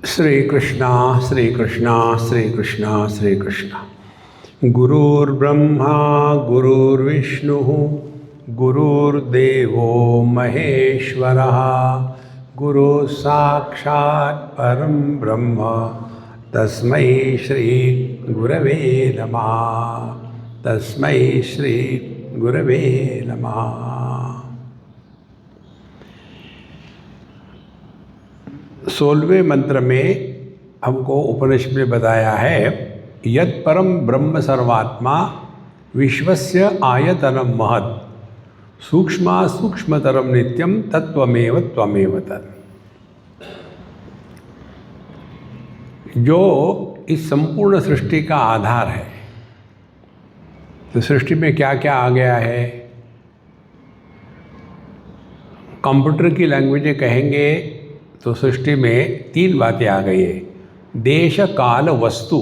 श्री कृष्णा श्री कृष्णा श्री कृष्णा श्री कृष्णा। गुरुर्ब्रह्मा गुरुर्विष्णु गुरुर्देवो महेश्वरः गुरु साक्षात् परम ब्रह्म तस्मै श्री गुरवे नमः। तस्मै श्री गुरवे नमः। 16वें मंत्र में हमको उपनिषद में बताया है, यत् परम ब्रह्म सर्वात्मा विश्वस्य आयतनम महत् सूक्ष्मा सूक्ष्मतरम नित्यम तत्वमेव त्वमेव तत्। जो इस संपूर्ण सृष्टि का आधार है। तो सृष्टि में क्या क्या आ गया है? कंप्यूटर की लैंग्वेज में कहेंगे तो सृष्टि में 3 बातें आ गई है। देश काल वस्तु,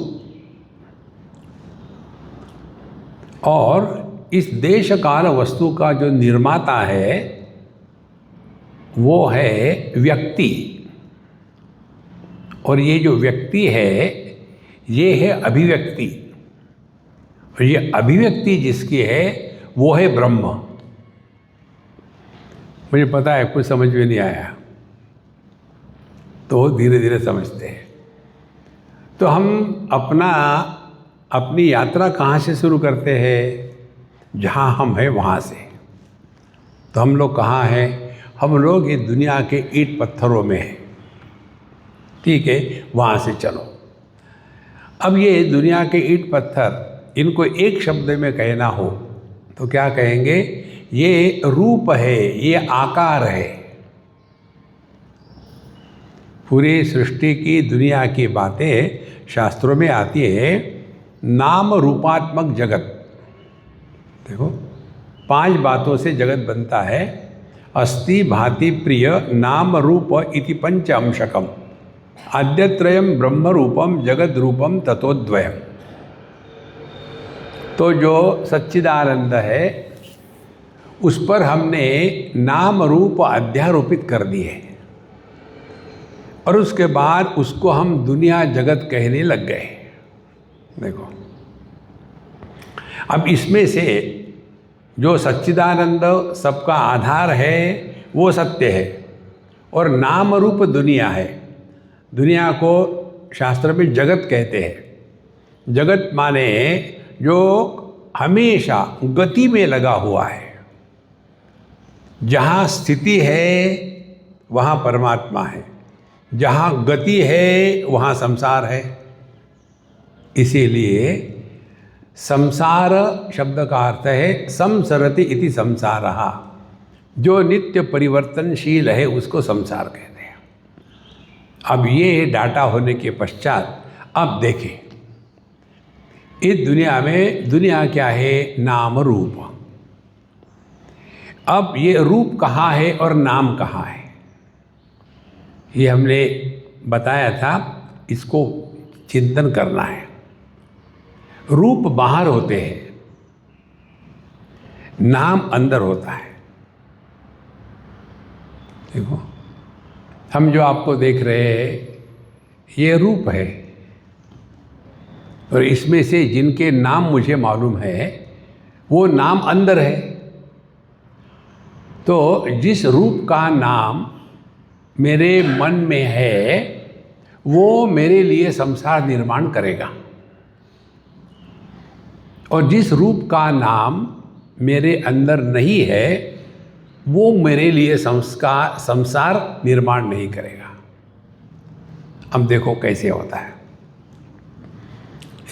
और इस देश काल वस्तु का जो निर्माता है वो है व्यक्ति, और ये जो व्यक्ति है ये है अभिव्यक्ति, और ये अभिव्यक्ति जिसकी है वो है ब्रह्म। मुझे पता है कुछ समझ में नहीं आया, तो धीरे धीरे समझते हैं। तो हम अपनी यात्रा कहाँ से शुरू करते हैं? जहाँ हम हैं वहाँ से। तो हम लोग कहाँ हैं? हम लोग इस दुनिया के ईंट पत्थरों में हैं। ठीक है, वहाँ से चलो। अब ये दुनिया के ईंट पत्थर, इनको एक शब्द में कहना हो तो क्या कहेंगे? ये रूप है, ये आकार है। पूरी सृष्टि की दुनिया की बातें शास्त्रों में आती है। नाम रूपात्मक जगत। देखो, 5 बातों से जगत बनता है। अस्ति भाति प्रिय नाम रूप इति पंच अंशकम आद्यत्रयम ब्रह्म रूपम जगत रूपम ततोद्वयम। तो जो सच्चिदानंद है उस पर हमने नाम रूप अध्यारोपित कर दिए, और उसके बाद उसको हम दुनिया जगत कहने लग गए। देखो, अब इसमें से जो सच्चिदानंद सबका आधार है वो सत्य है, और नाम रूप दुनिया है। दुनिया को शास्त्र में जगत कहते हैं। जगत माने जो हमेशा गति में लगा हुआ है। जहाँ स्थिति है वहाँ परमात्मा है, जहाँ गति है वहाँ संसार है। इसीलिए संसार शब्द का अर्थ है संसरति इति संसारः। जो नित्य परिवर्तनशील है उसको संसार कहते हैं। अब ये डाटा होने के पश्चात अब देखें, इस दुनिया में दुनिया क्या है? नाम रूप। अब ये रूप कहाँ है और नाम कहाँ है? ये हमने बताया था, इसको चिंतन करना है। रूप बाहर होते हैं, नाम अंदर होता है। देखो, हम जो आपको देख रहे हैं ये रूप है, और इसमें से जिनके नाम मुझे मालूम है वो नाम अंदर है। तो जिस रूप का नाम मेरे मन में है वो मेरे लिए संसार निर्माण करेगा, और जिस रूप का नाम मेरे अंदर नहीं है वो मेरे लिए संसार निर्माण नहीं करेगा। अब देखो कैसे होता है।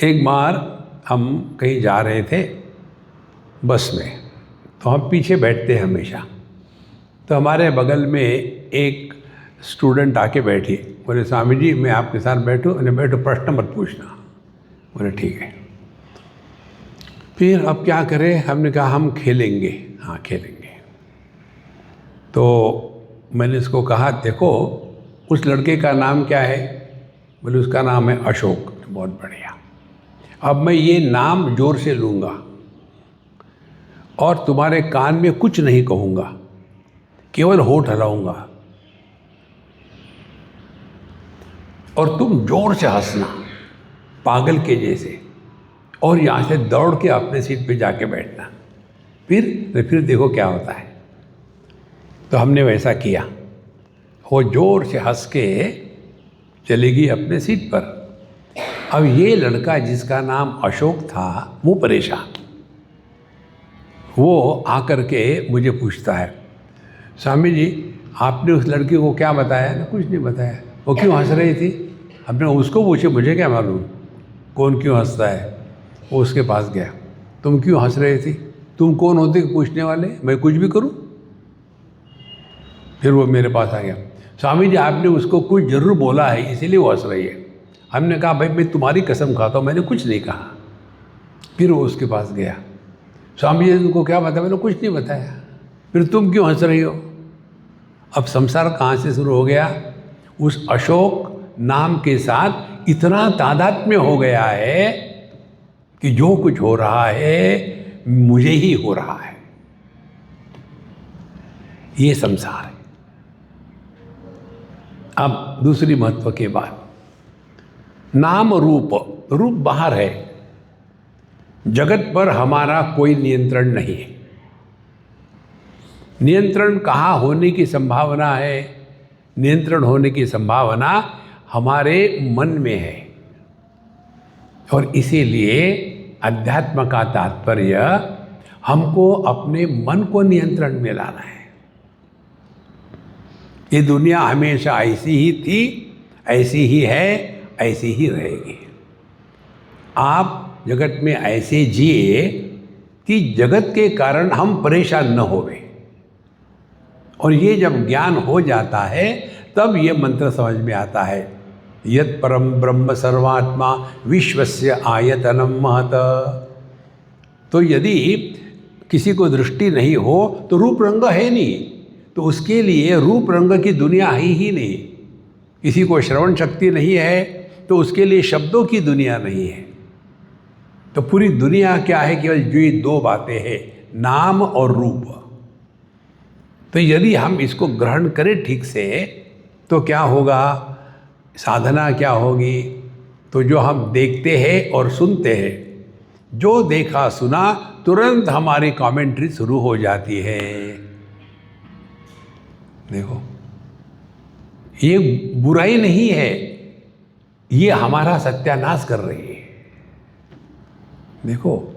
एक बार हम कहीं जा रहे थे बस में, तो हम पीछे बैठते हैं हमेशा। तो हमारे बगल में एक स्टूडेंट आके बैठी। बोले, स्वामी जी मैं आपके साथ बैठूं? उन्हें बैठो, प्रश्न मत पूछना। बोले ठीक है। फिर अब क्या करें? हमने कहा हम खेलेंगे। हाँ खेलेंगे। तो मैंने इसको कहा, देखो उस लड़के का नाम क्या है? बोले उसका नाम है अशोक। बहुत बढ़िया। अब मैं ये नाम जोर से लूँगा और तुम्हारे कान में कुछ नहीं कहूँगा, केवल होठ हिलाऊंगा, और तुम जोर से हंसना पागल के जैसे, और यहाँ से दौड़ के अपने सीट पे जाके बैठना, फिर देखो क्या होता है। तो हमने वैसा किया। वो जोर से हंस के चली गई अपने सीट पर। अब ये लड़का जिसका नाम अशोक था वो परेशान, वो आकर के मुझे पूछता है, स्वामी जी आपने उस लड़की को क्या बताया? ना कुछ नहीं बताया। वो क्यों हंस रही थी? हमने उसको पूछे, मुझे क्या मालूम कौन क्यों हंसता है। वो उसके पास गया, तुम क्यों हंस रही थी? तुम कौन होते पूछने वाले? मैं कुछ भी करूं? फिर वो मेरे पास आ गया, स्वामी जी आपने उसको कुछ जरूर बोला है इसीलिए वो हंस रही है। हमने कहा भाई मैं तुम्हारी कसम खाता हूँ मैंने कुछ नहीं कहा। फिर वो उसके पास गया, स्वामी जी तुमको क्या बताया? मैंने कुछ नहीं बताया। फिर तुम क्यों हंस रही हो? अब संसार कहाँ से शुरू हो गया? उस अशोक नाम के साथ इतना तादात्म्य हो गया है कि जो कुछ हो रहा है मुझे ही हो रहा है। ये संसार है। अब दूसरी महत्व की बात, नाम रूप बाहर है, जगत पर हमारा कोई नियंत्रण नहीं है। नियंत्रण कहाँ होने की संभावना है? नियंत्रण होने की संभावना हमारे मन में है। और इसीलिए अध्यात्म का तात्पर्य हमको अपने मन को नियंत्रण में लाना है। ये दुनिया हमेशा ऐसी ही थी, ऐसी ही है, ऐसी ही रहेगी। आप जगत में ऐसे जिए कि जगत के कारण हम परेशान न होवे। और ये जब ज्ञान हो जाता है तब ये मंत्र समझ में आता है, यत् परम ब्रह्म सर्वात्मा विश्वस्य आयतनम महत। तो यदि किसी को दृष्टि नहीं हो तो रूप रंग है नहीं, तो उसके लिए रूप रंग की दुनिया है ही नहीं। किसी को श्रवण शक्ति नहीं है तो उसके लिए शब्दों की दुनिया नहीं है। तो पूरी दुनिया क्या है? केवल जो ये दो बातें हैं, नाम और रूप। तो यदि हम इसको ग्रहण करें ठीक से तो क्या होगा? साधना क्या होगी? तो जो हम देखते हैं और सुनते हैं, जो देखा सुना तुरंत हमारी कमेंट्री शुरू हो जाती है। देखो ये बुराई नहीं है, ये हमारा सत्यानाश कर रही है। देखो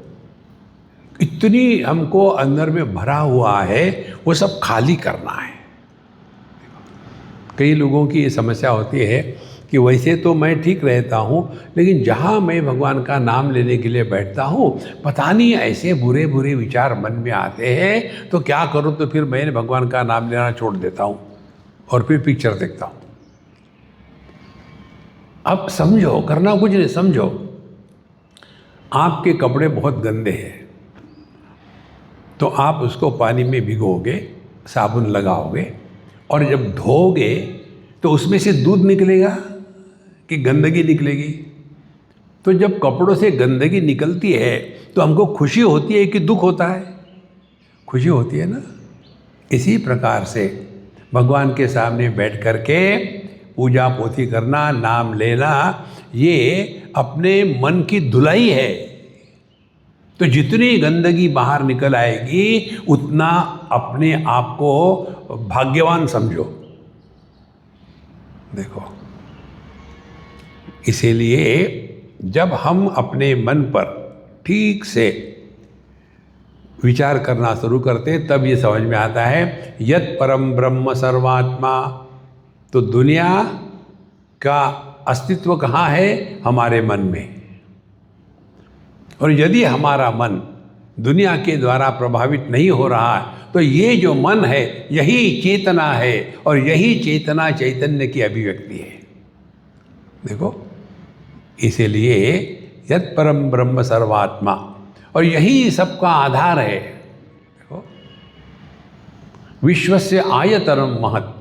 इतनी हमको अंदर में भरा हुआ है, वो सब खाली करना है। कई लोगों की ये समस्या होती है कि वैसे तो मैं ठीक रहता हूँ, लेकिन जहाँ मैं भगवान का नाम लेने के लिए बैठता हूँ पता नहीं ऐसे बुरे बुरे विचार मन में आते हैं, तो क्या करूँ? तो फिर मैंने भगवान का नाम लेना छोड़ देता हूँ और फिर पिक्चर देखता हूँ। अब समझो, करना कुछ नहीं, समझो आपके कपड़े बहुत गंदे हैं तो आप उसको पानी में भिगोगे, साबुन लगाओगे और जब धोगे तो उसमें से दूध निकलेगा कि गंदगी निकलेगी? तो जब कपड़ों से गंदगी निकलती है तो हमको खुशी होती है कि दुख होता है? खुशी होती है ना। इसी प्रकार से भगवान के सामने बैठ कर के पूजा पोथी करना, नाम लेना, ये अपने मन की धुलाई है। तो जितनी गंदगी बाहर निकल आएगी उतना अपने आप को भाग्यवान समझो। देखो इसीलिए जब हम अपने मन पर ठीक से विचार करना शुरू करते तब ये समझ में आता है, यत् परम ब्रह्म सर्वात्मा। तो दुनिया का अस्तित्व कहाँ है? हमारे मन में। और यदि हमारा मन दुनिया के द्वारा प्रभावित नहीं हो रहा है तो ये जो मन है यही चेतना है, और यही चेतना चैतन्य की अभिव्यक्ति है। देखो इसीलिए यत् परम ब्रह्म सर्वात्मा, और यही सबका आधार है। देखो विश्वस्य आयतनम महत्।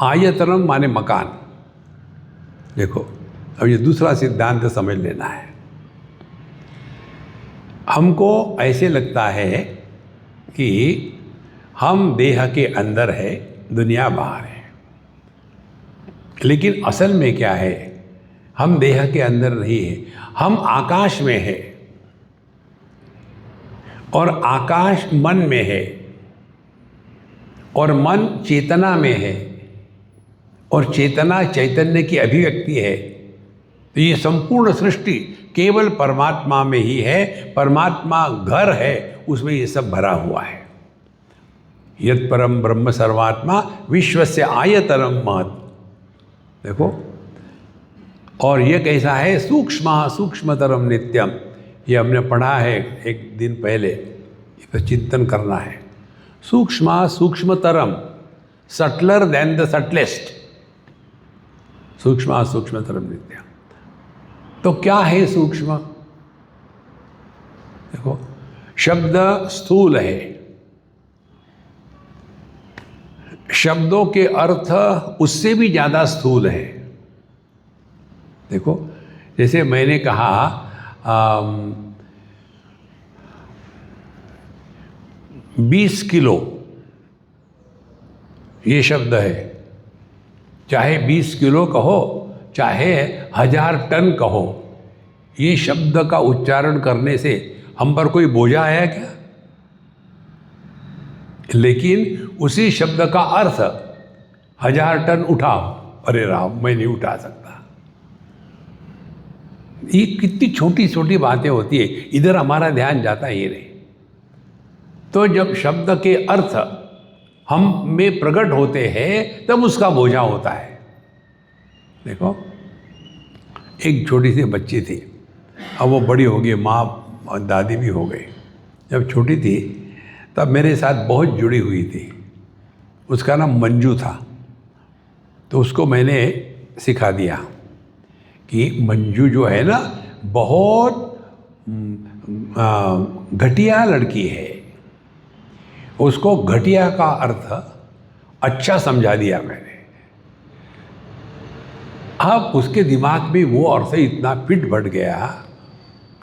आयतनम माने मकान। देखो अब ये दूसरा सिद्धांत समझ लेना है। हमको ऐसे लगता है कि हम देह के अंदर है, दुनिया बाहर है, लेकिन असल में क्या है? हम देह के अंदर नहीं है, हम आकाश में है और आकाश मन में है और मन चेतना में है और चेतना चैतन्य की अभिव्यक्ति है। तो ये संपूर्ण सृष्टि केवल परमात्मा में ही है, परमात्मा घर है, उसमें ये सब भरा हुआ है। यत् परम ब्रह्म सर्वात्मा विश्वस्य आयतनम महत्। देखो, और ये कैसा है, सूक्ष्म सूक्ष्मतरम नित्यम। ये हमने पढ़ा है एक दिन पहले, इस पर चिंतन करना है। सूक्ष्म सूक्ष्मतरम, सटलर देन द सटलेस्ट, सूक्ष्म सूक्ष्मतरम नित्यम। तो क्या है सूक्ष्म? देखो, शब्द स्थूल है, शब्दों के अर्थ उससे भी ज़्यादा स्थूल है। देखो, जैसे मैंने कहा 20 किलो, ये शब्द है। चाहे 20 किलो कहो, चाहे 1000 टन कहो, ये शब्द का उच्चारण करने से हम पर कोई बोझा आया क्या? लेकिन उसी शब्द का अर्थ 1000 टन उठाओ, अरे राम, मैं नहीं उठा सकता। ये कितनी छोटी छोटी बातें होती है, इधर हमारा ध्यान जाता ही नहीं। तो जब शब्द के अर्थ हम में प्रकट होते हैं तब उसका बोझा होता है। देखो, एक छोटी सी बच्ची थी, अब वो बड़ी हो गई, माँ और दादी भी हो गई। जब छोटी थी तब मेरे साथ बहुत जुड़ी हुई थी। उसका नाम मंजू था। तो उसको मैंने सिखा दिया कि मंजू जो है ना, बहुत घटिया लड़की है। उसको घटिया का अर्थ अच्छा समझा दिया मैंने। अब उसके दिमाग में वो अर्थ इतना फिट बैठ गया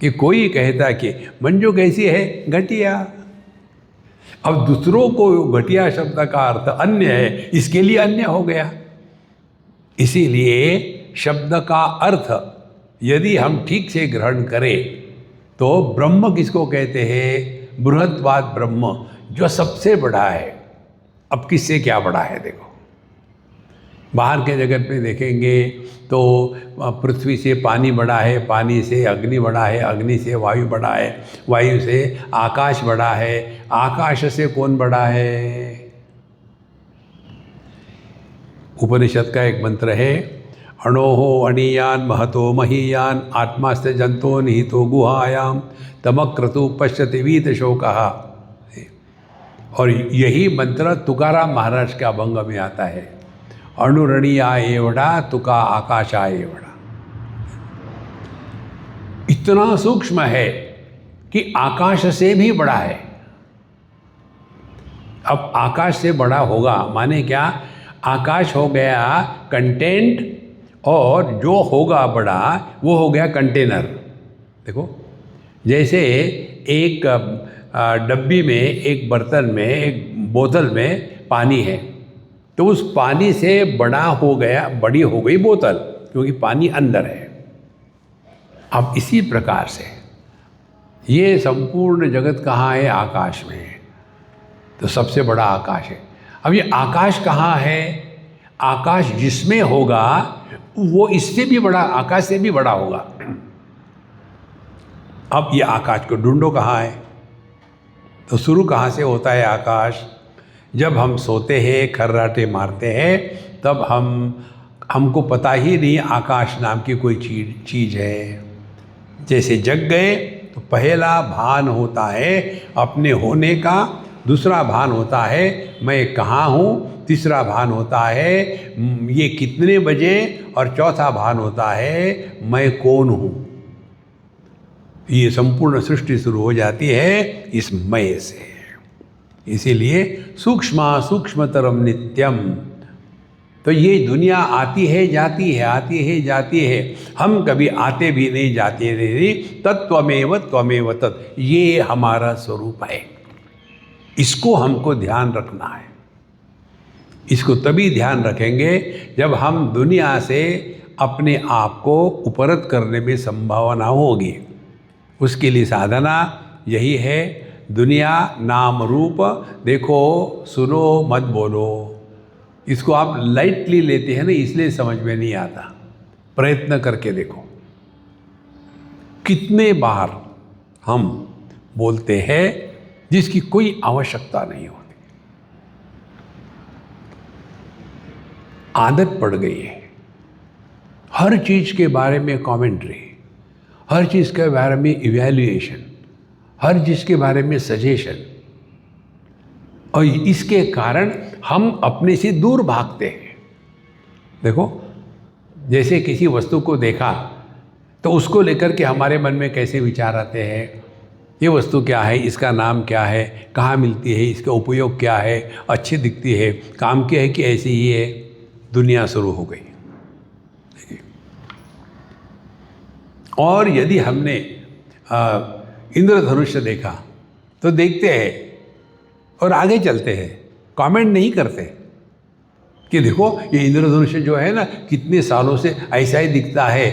कि कोई कहता कि मंजू कैसी है, घटिया। अब दूसरों को घटिया शब्द का अर्थ अन्य है, इसके लिए अन्य हो गया। इसीलिए शब्द का अर्थ यदि हम ठीक से ग्रहण करें तो ब्रह्म किसको कहते हैं? बृहत्वाद ब्रह्म, जो सबसे बड़ा है। अब किससे क्या बड़ा है? देखो, बाहर के जगत में देखेंगे तो पृथ्वी से पानी बड़ा है, पानी से अग्नि बड़ा है, अग्नि से वायु बड़ा है, वायु से आकाश बड़ा है, आकाश से कौन बड़ा है? उपनिषद का एक मंत्र है, अणोहो अणीयान महतो महीयान आत्मास्ते जंतो निहितो गुहायाम तमक्रतु पश्यति वीत शोकः। और यही मंत्र तुकाराम महाराज के अभंग में आता है, अणुरणीया एवड़ा तुका आकाशा एवड़ा। इतना सूक्ष्म है कि आकाश से भी बड़ा है। अब आकाश से बड़ा होगा माने क्या? आकाश हो गया कंटेंट और जो होगा बड़ा वो हो गया कंटेनर। देखो, जैसे एक डब्बी में, एक बर्तन में, एक बोतल में पानी है, तो उस पानी से बड़ा हो गया, बड़ी हो गई बोतल, क्योंकि पानी अंदर है। अब इसी प्रकार से ये संपूर्ण जगत कहाँ है? आकाश में है। तो सबसे बड़ा आकाश है। अब ये आकाश कहाँ है? आकाश जिसमें होगा वो इससे भी बड़ा, आकाश से भी बड़ा होगा। अब ये आकाश को ढूंढो कहाँ है? तो शुरू कहाँ से होता है आकाश? जब हम सोते हैं, खर्राटे मारते हैं, तब हमको पता ही नहीं आकाश नाम की कोई चीज़ है। जैसे जग गए तो पहला भान होता है अपने होने का, दूसरा भान होता है मैं कहाँ हूँ, तीसरा भान होता है ये कितने बजे, और चौथा भान होता है मैं कौन हूँ। ये संपूर्ण सृष्टि शुरू हो जाती है इस मय से। इसीलिए सूक्ष्म सूक्ष्मतरम नित्यम। तो ये दुनिया आती है जाती है, आती है जाती है, हम कभी आते भी नहीं जाते नहीं। तत्त्वमेव त्वमेव तत्, ये हमारा स्वरूप है। इसको हमको ध्यान रखना है। इसको तभी ध्यान रखेंगे जब हम दुनिया से अपने आप को उपरत करने में संभावना होगी। उसके लिए साधना यही है, दुनिया नाम रूप देखो सुनो मत बोलो। इसको आप लाइटली लेते हैं ना, इसलिए समझ में नहीं आता। प्रयत्न करके देखो, कितने बार हम बोलते हैं जिसकी कोई आवश्यकता नहीं होती। आदत पड़ गई है, हर चीज के बारे में कमेंट्री, हर चीज के बारे में इवैल्यूएशन, हर चीज के बारे में सजेशन, और इसके कारण हम अपने से दूर भागते हैं। देखो, जैसे किसी वस्तु को देखा तो उसको लेकर के हमारे मन में कैसे विचार आते हैं, ये वस्तु क्या है, इसका नाम क्या है, कहाँ मिलती है, इसका उपयोग क्या है, अच्छी दिखती है, काम की है कि ऐसी ही है। दुनिया शुरू हो गई। और यदि हमने इंद्रधनुष देखा तो देखते हैं और आगे चलते हैं, कमेंट नहीं करते कि देखो ये इंद्रधनुष जो है ना, कितने सालों से ऐसा ही दिखता है,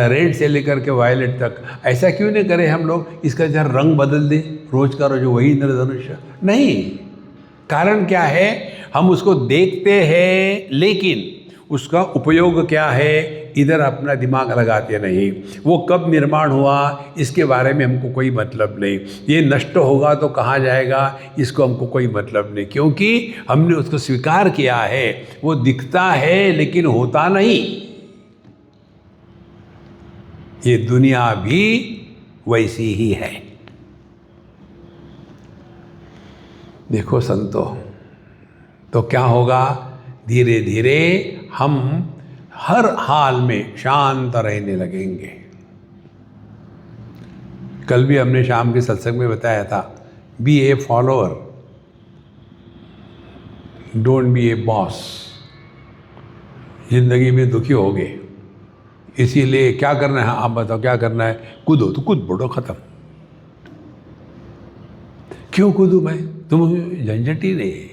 रेड से लेकर के वायलेट तक। ऐसा क्यों नहीं करे हम लोग, इसका जरा रंग बदल दें, रोज का रोज वही इंद्रधनुष। नहीं, कारण क्या है, हम उसको देखते हैं लेकिन उसका उपयोग क्या है, इधर अपना दिमाग लगाते नहीं। वो कब निर्माण हुआ इसके बारे में हमको कोई मतलब नहीं, ये नष्ट होगा तो कहाँ जाएगा इसको हमको कोई मतलब नहीं, क्योंकि हमने उसको स्वीकार किया है। वो दिखता है लेकिन होता नहीं। ये दुनिया भी वैसी ही है। देखो संतो, तो क्या होगा, धीरे धीरे हम हर हाल में शांत रहने लगेंगे। कल भी हमने शाम के सत्संग में बताया था, be a follower, don't be a boss. जिंदगी में दुखी हो गए, इसीलिए क्या करना है, आप बताओ क्या करना है, कूदो तो कूद पड़ो, खत्म। क्यों कूदूं मैं, तुम झंझट ही नहीं।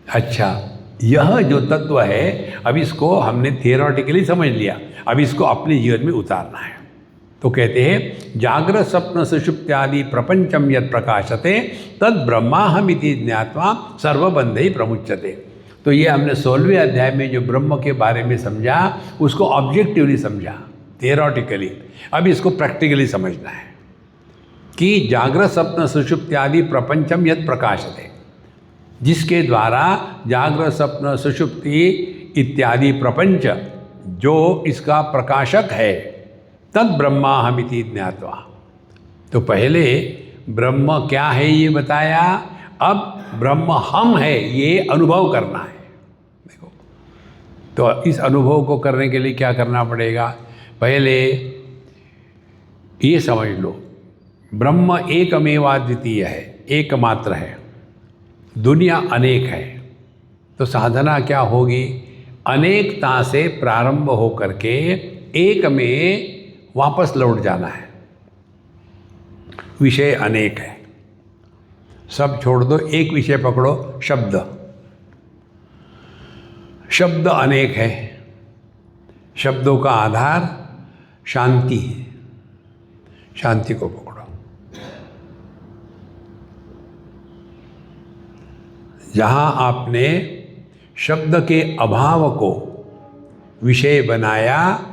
अच्छा, यह जो तत्व है, अब इसको हमने थियोरेटिकली समझ लिया, अब इसको अपने जीवन में उतारना है। तो कहते हैं, जागृत स्वप्न सुषुप्त्यादि प्रपंचम यत् प्रकाशते तद ब्रह्माहमिति ज्ञात्वा सर्वबंधै प्रमुच्यते। तो ये हमने 16वें अध्याय में जो ब्रह्म के बारे में समझा, उसको ऑब्जेक्टिवली समझा, थियोरेटिकली। अब इसको प्रैक्टिकली समझना है कि जागृत स्वप्न सुषुप्त्यादि प्रपंचम यत् प्रकाशते, जिसके द्वारा जागृत स्वप्न सुषुप्ति इत्यादि प्रपंच जो इसका प्रकाशक है, तद ब्रह्माहमिति ज्ञात्वा। तो पहले ब्रह्म क्या है ये बताया, अब ब्रह्म हम है ये अनुभव करना है। देखो, तो इस अनुभव को करने के लिए क्या करना पड़ेगा, पहले ये समझ लो, ब्रह्म एकमेवाद्वितीय है, एकमात्र है, दुनिया अनेक है। तो साधना क्या होगी, अनेकता से प्रारंभ होकर के एक में वापस लौट जाना है। विषय अनेक है, सब छोड़ दो, एक विषय पकड़ो, शब्द। शब्द अनेक है, शब्दों का आधार शांति है, शांति को पकड़ो। जहाँ आपने शब्द के अभाव को विषय बनाया,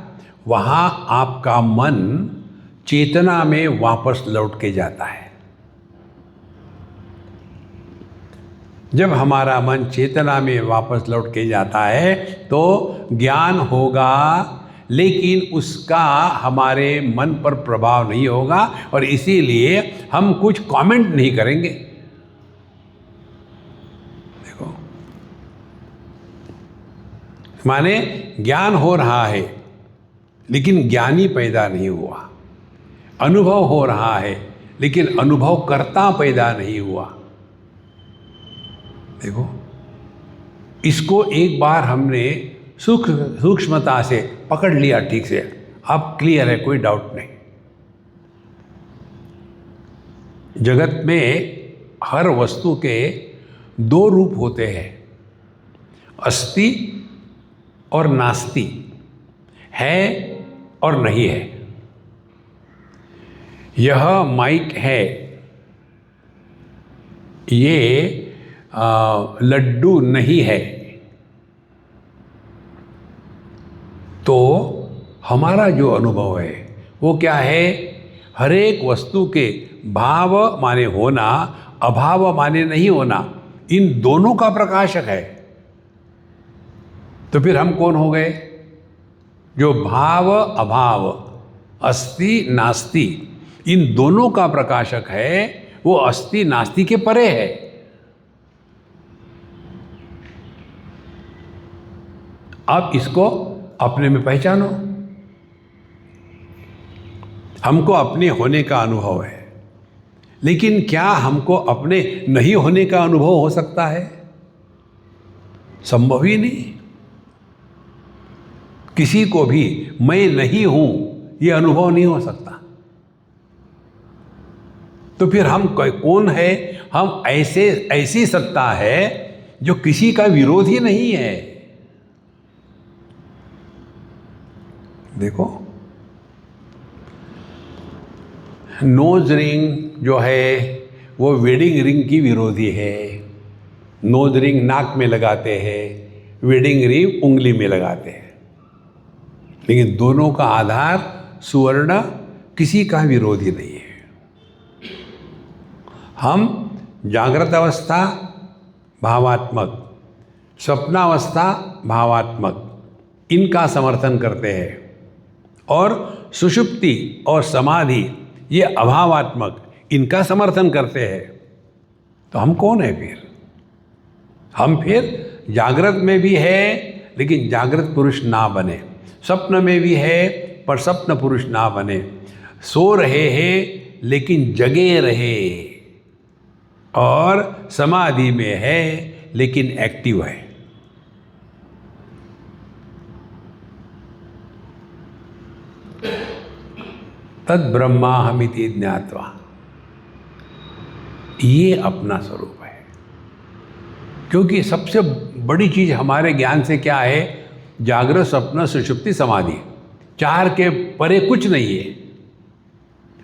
वहाँ आपका मन चेतना में वापस लौट के जाता है। जब हमारा मन चेतना में वापस लौट के जाता है तो ज्ञान होगा, लेकिन उसका हमारे मन पर प्रभाव नहीं होगा, और इसीलिए हम कुछ कमेंट नहीं करेंगे। देखो, माने ज्ञान हो रहा है लेकिन ज्ञानी पैदा नहीं हुआ, अनुभव हो रहा है लेकिन अनुभव कर्ता पैदा नहीं हुआ। देखो, इसको एक बार हमने सूक्ष्मता से पकड़ लिया ठीक से, अब क्लियर है, कोई डाउट नहीं। जगत में हर वस्तु के दो रूप होते हैं, अस्ति और नास्ति, है और नहीं है। यह माइक है, ये लड्डू नहीं है। तो हमारा जो अनुभव है वो क्या है? हर एक वस्तु के भाव माने होना, अभाव माने नहीं होना, इन दोनों का प्रकाशक है। तो फिर हम कौन हो गए? जो भाव अभाव, अस्ति नास्ति, इन दोनों का प्रकाशक है, वो अस्ति नास्ति के परे है। आप इसको अपने में पहचानो। हमको अपने होने का अनुभव है, लेकिन क्या हमको अपने नहीं होने का अनुभव हो सकता है? संभव ही नहीं। किसी को भी मैं नहीं हूं यह अनुभव नहीं हो सकता। तो फिर हम कौन है? हम ऐसी सत्ता है जो किसी का विरोध ही नहीं है। देखो, नोज रिंग जो है वो वेडिंग रिंग की विरोधी है। नोज रिंग नाक में लगाते हैं, वेडिंग रिंग उंगली में लगाते हैं, लेकिन दोनों का आधार सुवर्ण, किसी का विरोधी नहीं है। हम जागृत अवस्था भावात्मक, स्वप्नावस्था भावात्मक, इनका समर्थन करते हैं, और सुषुप्ति और समाधि ये अभावात्मक, इनका समर्थन करते हैं। तो हम कौन है फिर? हम फिर जागृत में भी है लेकिन जागृत पुरुष ना बने, स्वप्न में भी है पर स्वप्न पुरुष ना बने, सो रहे हैं लेकिन जगे रहे, और समाधि में है लेकिन एक्टिव है। तद ब्रह्माहमिति ज्ञात्वा, ये अपना स्वरूप है। क्योंकि सबसे बड़ी चीज हमारे ज्ञान से क्या है? जागृत, स्वप्न, सुषुप्ति, समाधि, चार के परे कुछ नहीं है।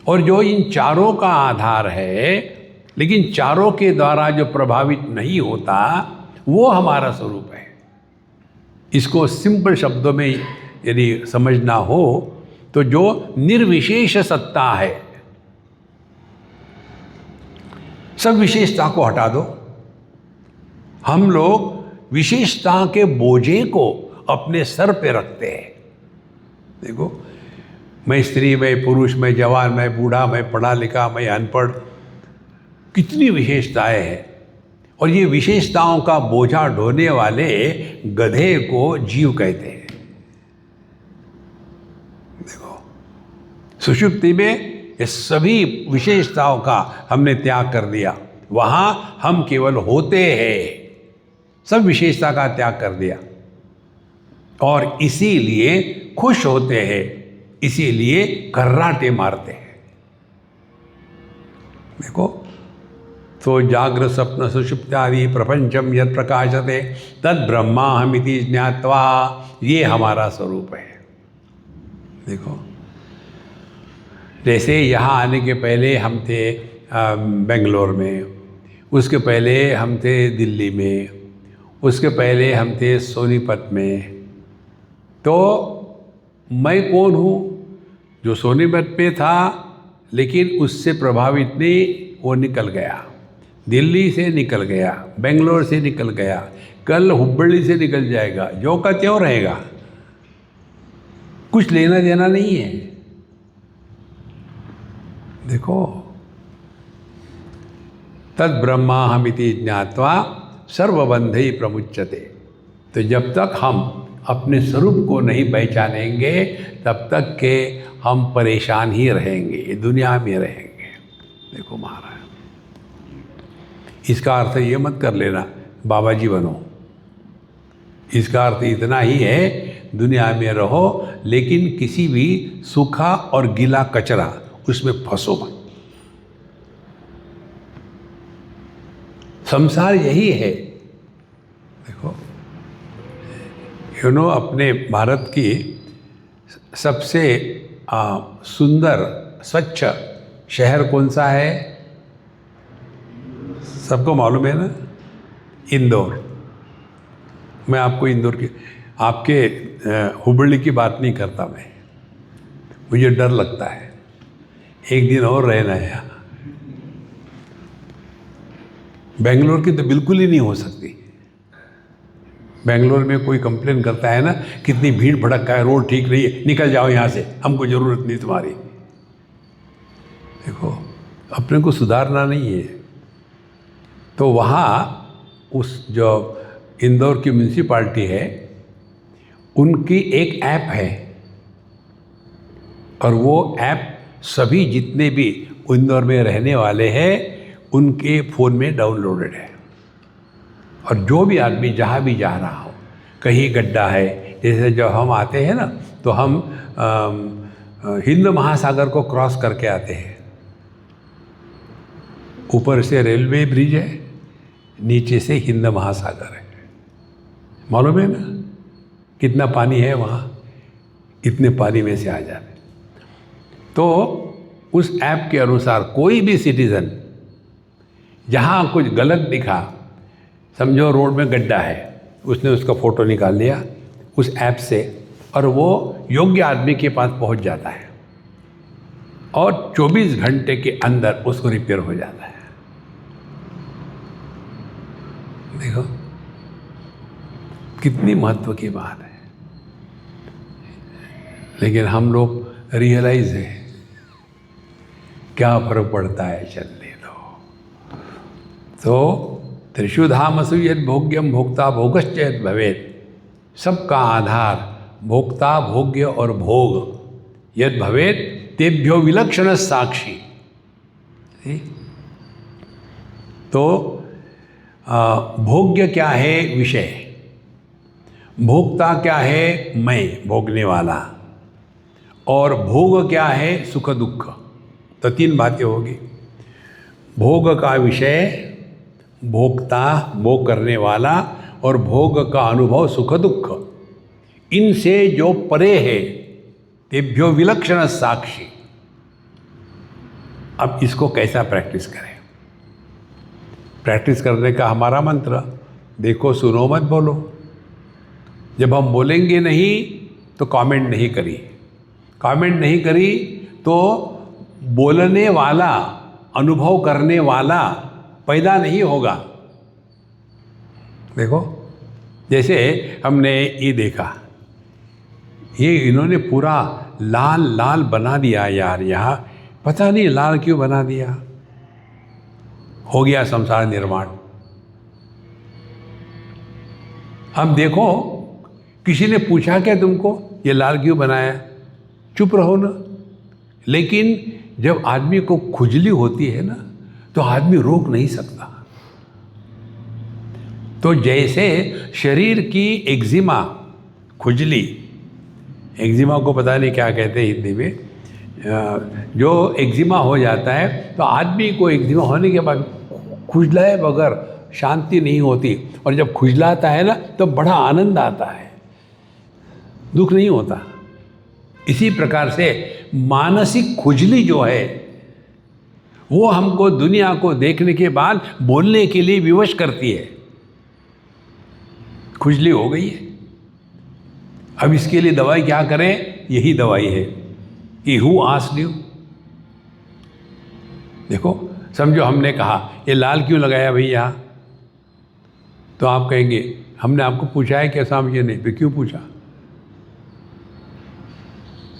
और जो इन चारों का आधार है, लेकिन चारों के द्वारा जो प्रभावित नहीं होता, वो हमारा स्वरूप है। इसको सिंपल शब्दों में यदि समझना हो तो जो निर्विशेष सत्ता है, सब विशेषता को हटा दो। हम लोग विशेषता के बोझे को अपने सर पे रखते हैं। देखो, मैं स्त्री, मैं पुरुष, मैं जवान, मैं बूढ़ा, मैं पढ़ा लिखा, मैं अनपढ़, कितनी विशेषताएं हैं। और ये विशेषताओं का बोझा ढोने वाले गधे को जीव कहते हैं। देखो, सुषुप्ति में ये सभी विशेषताओं का हमने त्याग कर दिया। वहां हम केवल होते हैं, सब विशेषता का त्याग कर दिया, और इसीलिए खुश होते हैं, इसीलिए कर्राटे मारते हैं। देखो, तो जागृत स्वप्न सुषुप्त्यादि प्रपंचम यद प्रकाशते तद ब्रह्माहमिति ज्ञात्वा, ये हमारा स्वरूप है। देखो, जैसे यहाँ आने के पहले हम थे बेंगलोर में, उसके पहले हम थे दिल्ली में, उसके पहले हम थे सोनीपत में। तो मैं कौन हूँ? जो सोनीपत में था, लेकिन उससे प्रभावित नहीं, वो निकल गया, दिल्ली से निकल गया, बेंगलोर से निकल गया, कल हुब्बड़ी से निकल जाएगा, जो का त्यों रहेगा, कुछ लेना देना नहीं है। देखो, तद ब्रह्माहमिति ज्ञात्वा सर्वबंधै प्रमुच्यते। तो जब तक हम अपने स्वरूप को नहीं पहचानेंगे, तब तक के हम परेशान ही रहेंगे, दुनिया में रहेंगे। देखो महाराज, इसका अर्थ ये मत कर लेना बाबा जी बनो। इसका अर्थ इतना ही है, दुनिया में रहो लेकिन किसी भी सूखा और गीला कचरा उसमें फंसो मत। संसार यही है। देखो, अपने भारत की सबसे सुंदर स्वच्छ शहर कौन सा है? सबको मालूम है ना, इंदौर। मैं आपको इंदौर की, आपके हुबली की बात नहीं करता मैं, मुझे डर लगता है। एक दिन और रहना है यहाँ। बेंगलोर की तो बिल्कुल ही नहीं हो सकती। बेंगलोर में कोई कंप्लेन करता है ना, कितनी भीड़ भड़का है, रोड ठीक नहीं है, निकल जाओ यहाँ से, हमको ज़रूरत नहीं तुम्हारी। देखो, अपने को सुधारना नहीं है। तो वहाँ उस जो इंदौर की म्यूनसिपाल्टी है, उनकी एक ऐप है, और वो ऐप सभी जितने भी इंदौर में रहने वाले हैं उनके फ़ोन में डाउनलोडेड है। और जो भी आदमी जहाँ भी जा रहा हो, कहीं गड्ढा है, जैसे जब हम आते हैं ना, तो हम हिंद महासागर को क्रॉस करके आते हैं। ऊपर से रेलवे ब्रिज है, नीचे से हिंद महासागर है। मालूम है ना कितना पानी है वहाँ, इतने पानी में से आ जाते। तो उस ऐप के अनुसार कोई भी सिटीज़न जहाँ कुछ गलत दिखा, समझो रोड में गड्ढा है, उसने उसका फ़ोटो निकाल लिया उस ऐप से, और वो योग्य आदमी के पास पहुँच जाता है, और 24 घंटे के अंदर उसको रिपेयर हो जाता है। देखो कितनी महत्व की बात है। लेकिन हम लोग रियलाइज है, क्या फर्क पड़ता है, चलने दो। तो त्रिषु धामसु यद भोग्यम भोक्ता भोगश्च यद भवेत्, सबका आधार भोक्ता, भोग्य और भोग यद भवेत् तेभ्यो विलक्षण साक्षी। तो भोग्य क्या है? विषय। भोक्ता क्या है? मैं, भोगने वाला। और भोग क्या है? सुख दुख। तो 3 बातें होगी। भोग का विषय, भोक्ता, भोग करने वाला, और भोग का अनुभव सुख दुख। इनसे जो परे है तेभ्यो विलक्षण साक्षी। अब इसको कैसा प्रैक्टिस करें? प्रैक्टिस करने का हमारा मंत्र, देखो सुनो मत बोलो। जब हम बोलेंगे नहीं तो कमेंट नहीं करी, कमेंट नहीं करी तो बोलने वाला, अनुभव करने वाला पैदा नहीं होगा। देखो, जैसे हमने ये देखा, ये इन्होंने पूरा लाल लाल बना दिया यार, यहाँ पता नहीं लाल क्यों बना दिया। हो गया संसार निर्माण। अब देखो, किसी ने पूछा क्या तुमको ये लाल क्यों बनाया? चुप रहो ना। लेकिन जब आदमी को खुजली होती है ना, तो आदमी रोक नहीं सकता। तो जैसे शरीर की एक्जिमा, खुजली, एक्जिमा को पता नहीं क्या कहते हैं हिंदी में, जो एक्जिमा हो जाता है, तो आदमी को एक्जिमा होने के बाद खुजलाए बगैर शांति नहीं होती, और जब खुजलाता है ना तो बड़ा आनंद आता है, दुख नहीं होता। इसी प्रकार से मानसिक खुजली जो है वो हमको दुनिया को देखने के बाद बोलने के लिए विवश करती है। खुजली हो गई है, अब इसके लिए दवाई क्या करें? यही दवाई है कि हु आस्क्ड यू। देखो, समझो हमने कहा ये लाल क्यों लगाया भैया, तो आप कहेंगे हमने आपको पूछा है क्या समझे नहीं, तो क्यों पूछा?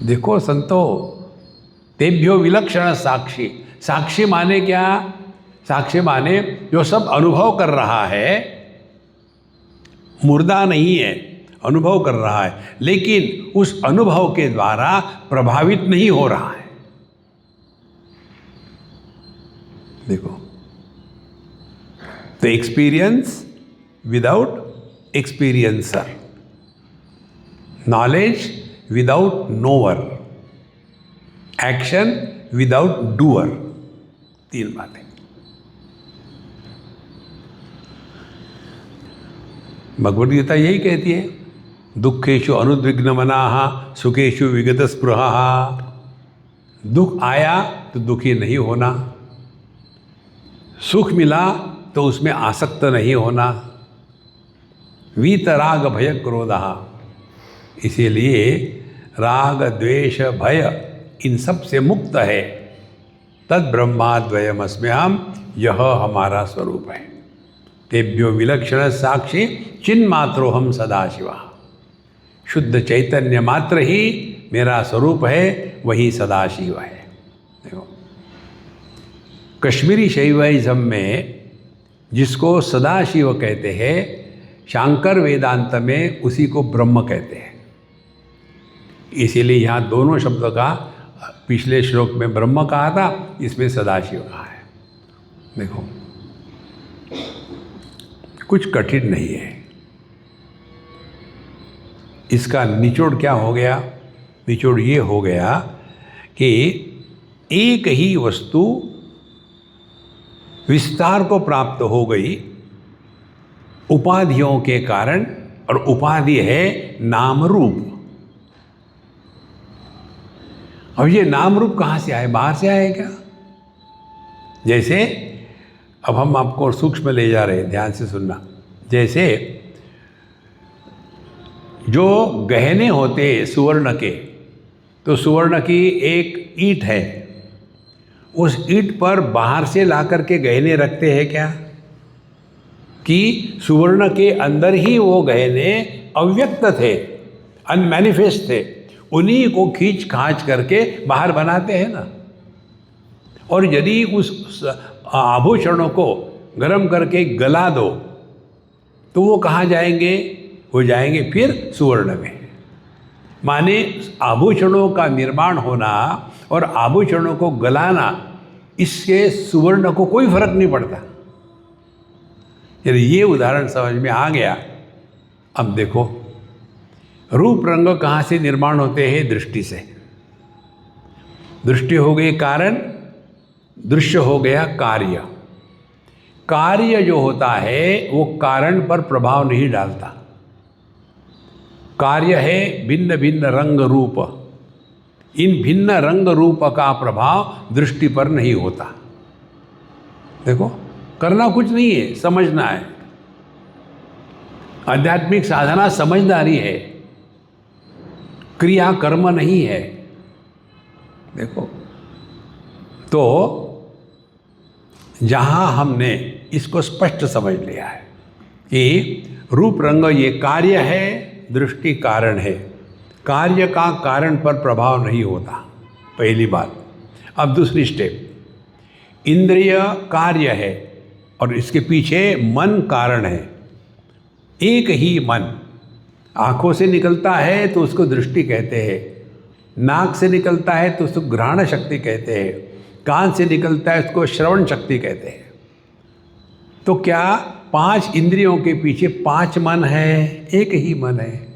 देखो संतो, तेभ्यो विलक्षण साक्षी। साक्षी माने क्या? साक्षी माने जो सब अनुभव कर रहा है, मुर्दा नहीं है, अनुभव कर रहा है, लेकिन उस अनुभव के द्वारा प्रभावित नहीं हो रहा है। देखो, तो experience without experiencer, knowledge without knower, action without doer. 3 बातें। भगवद गीता यही कहती है दुखेषु अनुद्विग्नमनाः सुखेषु विगतस्पृहाः। दुख आया तो दुखी नहीं होना, सुख मिला तो उसमें आसक्त नहीं होना। वीतराग भय क्रोधः, इसीलिए राग द्वेष भय इन सब से मुक्त है। तद ब्रह्माद्वयमस्म्यहम्, यह हमारा स्वरूप है। तेभ्यो विलक्षण साक्षी चिन्मात्रो हम सदाशिवा। शुद्ध चैतन्य मात्र ही मेरा स्वरूप है, वही सदाशिव है। देखो, कश्मीरी शैवाइज्म में जिसको सदाशिव कहते हैं, शांकर वेदांत में उसी को ब्रह्म कहते हैं। इसीलिए यहाँ दोनों शब्दों का, पिछले श्लोक में ब्रह्म कहा था, इसमें सदाशिव कहा है। देखो, कुछ कठिन नहीं है। इसका निचोड़ क्या हो गया? निचोड़ ये हो गया कि एक ही वस्तु विस्तार को प्राप्त हो गई उपाधियों के कारण, और उपाधि है नाम रूप। अब ये नाम रूप कहाँ से आए? बाहर से आए क्या? जैसे अब हम आपको सूक्ष्म ले जा रहे हैं, ध्यान से सुनना। जैसे जो गहने होते सुवर्ण के, तो सुवर्ण की एक ईंट है, उस ईंट पर बाहर से ला करके गहने रखते हैं क्या? कि सुवर्ण के अंदर ही वो गहने अव्यक्त थे, अनमैनिफेस्ट थे, उन्हीं को खींच खांच करके बाहर बनाते हैं ना। और यदि उस आभूषणों को गर्म करके गला दो तो वो कहाँ जाएंगे? वो जाएंगे फिर सुवर्ण में। माने आभूषणों का निर्माण होना और आभूषणों को गलाना, इससे सुवर्ण को कोई फर्क नहीं पड़ता। यदि ये उदाहरण समझ में आ गया, अब देखो, रूप रंग कहाँ से निर्माण होते हैं? दृष्टि से। दृष्टि हो गई कारण, दृश्य हो गया कार्य। कार्य जो होता है वो कारण पर प्रभाव नहीं डालता। कार्य है भिन्न भिन्न रंग रूप, इन भिन्न रंग रूप का प्रभाव दृष्टि पर नहीं होता। देखो, करना कुछ नहीं है, समझना है। आध्यात्मिक साधना समझदारी है, क्रिया कर्म नहीं है। देखो, तो जहाँ हमने इसको स्पष्ट समझ लिया है कि रूप रंग ये कार्य है, दृष्टि कारण है। कार्य का कारण पर प्रभाव नहीं होता, पहली बात। अब दूसरी स्टेप, इंद्रिय कार्य है और इसके पीछे मन कारण है। एक ही मन आँखों से निकलता है तो उसको दृष्टि कहते हैं, नाक से निकलता है तो उसको घ्राण शक्ति कहते हैं, कान से निकलता है उसको श्रवण शक्ति कहते हैं। तो क्या 5 इंद्रियों के पीछे 5 मन है? एक ही मन है।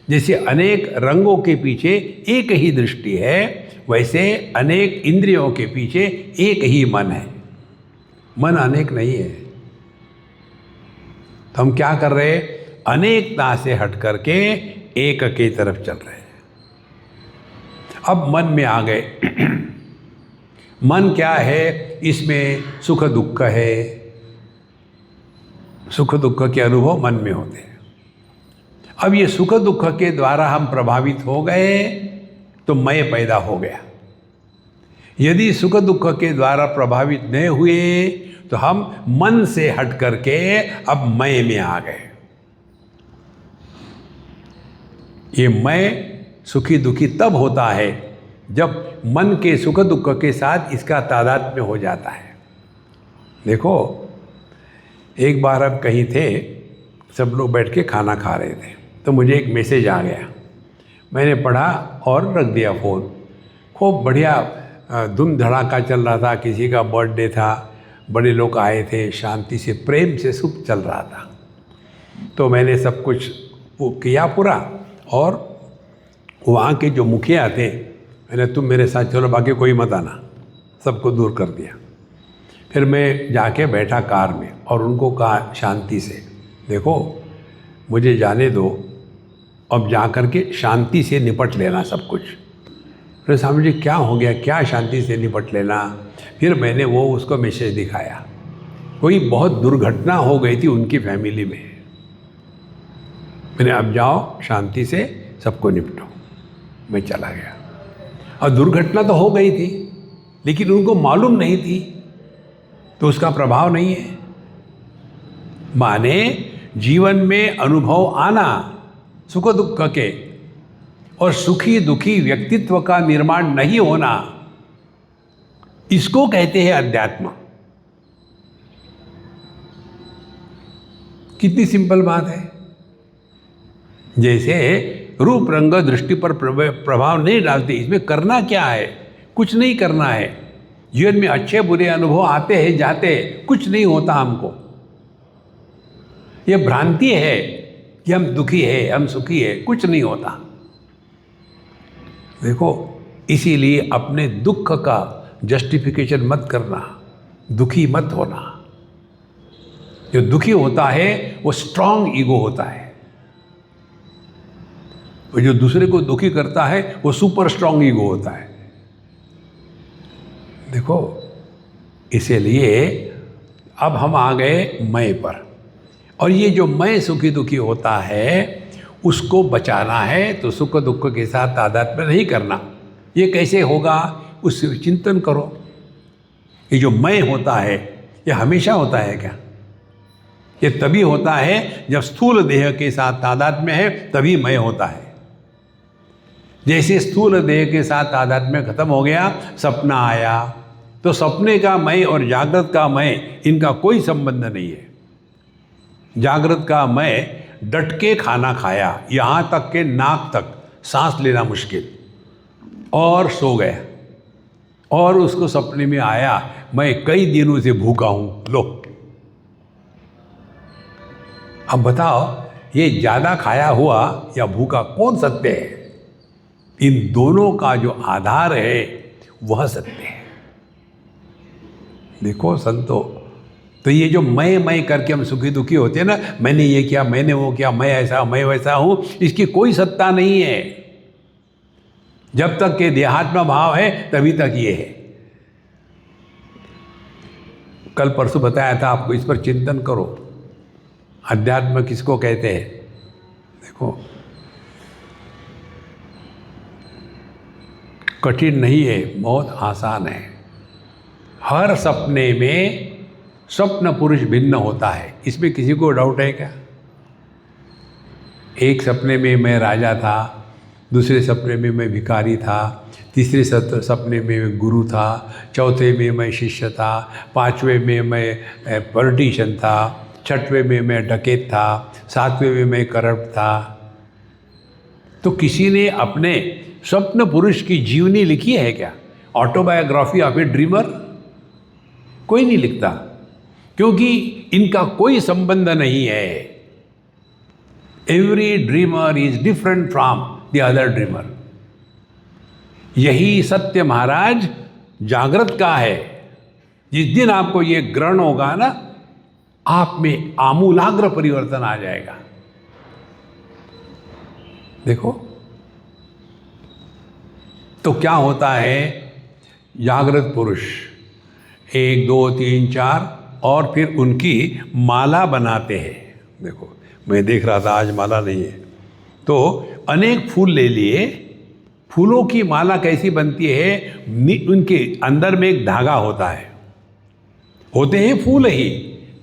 जैसे अनेक रंगों के पीछे एक ही दृष्टि है, वैसे अनेक इंद्रियों के पीछे एक ही मन है। मन अनेक नहीं है। तो हम क्या कर रहे हैं? अनेकता से हट करके एक की तरफ चल रहे हैं। अब मन में आ गए। मन क्या है? इसमें सुख दुख है। सुख दुख के अनुभव मन में होते हैं। अब ये सुख दुख के द्वारा हम प्रभावित हो गए तो मैं पैदा हो गया। यदि सुख दुख के द्वारा प्रभावित नहीं हुए तो हम मन से हट करके अब मैं में आ गए। ये मैं सुखी दुखी तब होता है जब मन के सुख दुख के साथ इसका तादात्म्य हो जाता है। देखो, एक बार हम कहीं थे, सब लोग बैठ के खाना खा रहे थे, तो मुझे एक मैसेज आ गया। मैंने पढ़ा और रख दिया फ़ोन। खूब बढ़िया धूम धड़ाका चल रहा था, किसी का बर्थडे था, बड़े लोग आए थे, शांति से प्रेम से सब चल रहा था। तो मैंने सब कुछ किया पूरा, और वहाँ के जो मुखिया थे, मैंने तुम मेरे साथ चलो, बाकी कोई मत आना, सबको दूर कर दिया। फिर मैं जाके बैठा कार में और उनको कहा शांति से, देखो मुझे जाने दो, अब जा कर के शांति से निपट लेना सब कुछ। फिर स्वामी जी क्या हो गया, क्या शांति से निपट लेना? फिर मैंने वो उसको मैसेज दिखाया, कोई बहुत दुर्घटना हो गई थी उनकी फैमिली में। मैंने अब जाओ शांति से सबको निपटो। मैं चला गया और दुर्घटना तो हो गई थी लेकिन उनको मालूम नहीं थी, तो उसका प्रभाव नहीं है। माने जीवन में अनुभव आना सुख दुख के, और सुखी दुखी व्यक्तित्व का निर्माण नहीं होना, इसको कहते हैं अध्यात्म। कितनी सिंपल बात है। जैसे रूप रंग दृष्टि पर प्रभाव नहीं डालते, इसमें करना क्या है? कुछ नहीं करना है। जीवन में अच्छे बुरे अनुभव आते हैं जाते हैं, कुछ नहीं होता हमको। यह भ्रांति है कि हम दुखी है हम सुखी है, कुछ नहीं होता। देखो, इसीलिए अपने दुख का जस्टिफिकेशन मत करना, दुखी मत होना। जो दुखी होता है वो स्ट्रांग ईगो होता है, और जो दूसरे को दुखी करता है वो सुपर स्ट्रांग ईगो होता है। देखो, इसीलिए अब हम आ गए मैं पर, और ये जो मैं सुखी दुखी होता है उसको बचाना है तो सुख दुख के साथ तादात्म्य नहीं करना। ये कैसे होगा? उससे चिंतन करो। ये जो मैं होता है ये हमेशा होता है क्या? ये तभी होता है जब स्थूल देह के साथ तादात्म्य है, तभी मैं होता है। जैसे स्थूल देह के साथ तादात्म्य खत्म हो गया, सपना आया, तो सपने का मैं और जागृत का मैं, इनका कोई संबंध नहीं है। जागृत का मैं डट के खाना खाया, यहाँ तक के नाक तक सांस लेना मुश्किल, और सो गया, और उसको सपने में आया मैं कई दिनों से भूखा हूँ। लो, अब बताओ ये ज़्यादा खाया हुआ या भूखा कौन सत्य है? इन दोनों का जो आधार है वह सत्य है। देखो संतो, तो ये जो मैं करके हम सुखी दुखी होते हैं ना, मैंने ये किया, मैंने वो किया, मैं ऐसा मैं वैसा हूँ, इसकी कोई सत्ता नहीं है। जब तक के देहात्म भाव है तभी तक ये है। कल परसों बताया था आपको, इस पर चिंतन करो। अध्यात्म किसको कहते हैं? देखो, कठिन नहीं है, बहुत आसान है। हर सपने में स्वप्न पुरुष भिन्न होता है, इसमें किसी को डाउट है क्या? एक सपने में मैं राजा था, दूसरे सपने में मैं भिखारी था, तीसरे सपने में मैं गुरु था, चौथे में मैं शिष्य था, पांचवें में मैं पॉलिटिशियन था, छठवें में मैं डकैत था, सातवें में मैं करप्ट था। तो किसी ने अपने स्वप्न पुरुष की जीवनी लिखी है क्या? Autobiography of A dreamer? कोई नहीं लिखता, क्योंकि इनका कोई संबंध नहीं है। Every dreamer is different from the other dreamer. यही सत्य महाराज जागृत का है। जिस दिन आपको ये ग्रहण होगा ना, आप में आमूलाग्र परिवर्तन आ जाएगा। देखो, तो क्या होता है? जागृत पुरुष 1 2 3 4 और फिर उनकी माला बनाते हैं। देखो, मैं देख रहा था आज माला नहीं है, तो अनेक फूल ले लिए। फूलों की माला कैसी बनती है? उनके अंदर में एक धागा होता है, होते हैं फूल ही,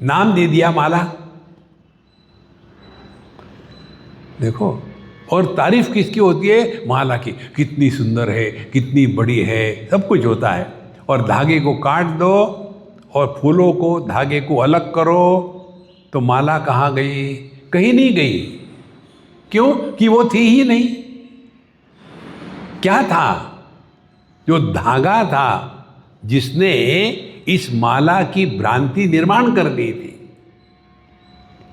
नाम दे दिया माला। देखो, और तारीफ किसकी होती है? माला की। कितनी सुंदर है, कितनी बड़ी है, सब कुछ होता है। और धागे को काट दो और फूलों को, धागे को अलग करो, तो माला कहाँ गई? कहीं नहीं गई। क्यों? कि वो थी ही नहीं। क्या था? जो धागा था जिसने इस माला की भ्रांति निर्माण कर दी थी।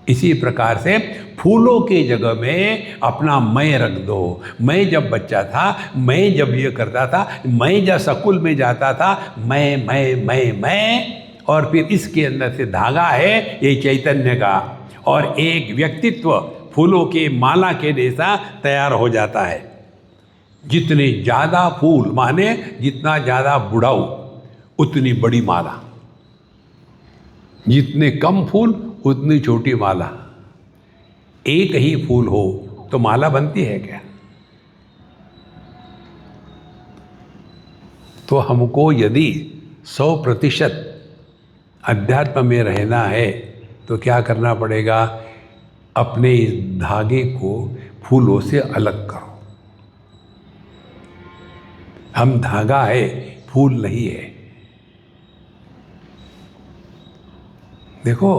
इसी प्रकार से फूलों के जगह में अपना मैं रख दो। मैं जब बच्चा था, मैं जब ये करता था, मैं जब स्कूल में जाता था, मैं, और फिर इसके अंदर से धागा है ये चैतन्य का, और एक व्यक्तित्व फूलों के माला के जैसा तैयार हो जाता है। जितने ज़्यादा फूल माने जितना ज़्यादा बुढ़ाऊ उतनी बड़ी माला, जितने कम फूल उतनी छोटी माला। एक ही फूल हो तो माला बनती है क्या? तो हमको यदि 100% अध्यात्म में रहना है तो क्या करना पड़ेगा? अपने इस धागे को फूलों से अलग करो। हम धागा है, फूल नहीं है। देखो,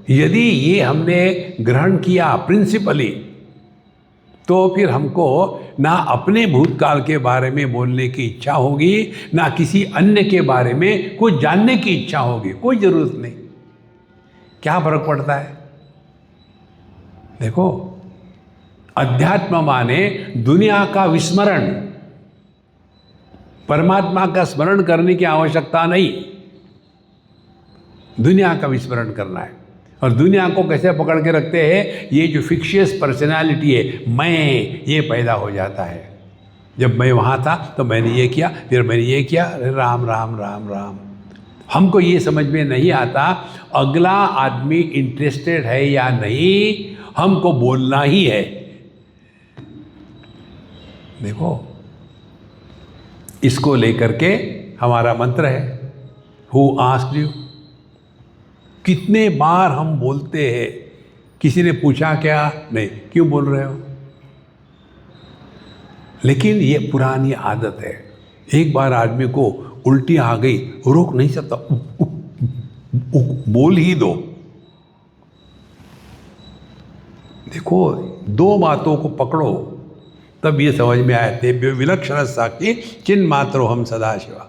यदि ये हमने ग्रहण किया प्रिंसिपली, तो फिर हमको ना अपने भूतकाल के बारे में बोलने की इच्छा होगी, ना किसी अन्य के बारे में कुछ जानने की इच्छा होगी। कोई जरूरत नहीं। क्या फर्क पड़ता है? देखो, अध्यात्म माने दुनिया का विस्मरण। परमात्मा का स्मरण करने की आवश्यकता नहीं, दुनिया का विस्मरण करना है। और दुनिया को कैसे पकड़ के रखते हैं? ये जो फिक्शियस पर्सनालिटी है, मैं, ये पैदा हो जाता है। जब मैं वहाँ था तो मैंने ये किया, फिर मैंने ये किया। राम राम राम राम। हमको ये समझ में नहीं आता अगला आदमी इंटरेस्टेड है या नहीं, हमको बोलना ही है। देखो, इसको लेकर के हमारा मंत्र है, हु आस्क्ड यू। कितने बार हम बोलते हैं, किसी ने पूछा क्या? नहीं, क्यों बोल रहे हो? लेकिन ये पुरानी आदत है। एक बार आदमी को उल्टी आ गई, रोक नहीं सकता, बोल ही दो। देखो, दो बातों को पकड़ो तब ये समझ में आए। तेभ्यो विलक्षण साक्षी चिन्ह मात्रो हम सदाशिवा।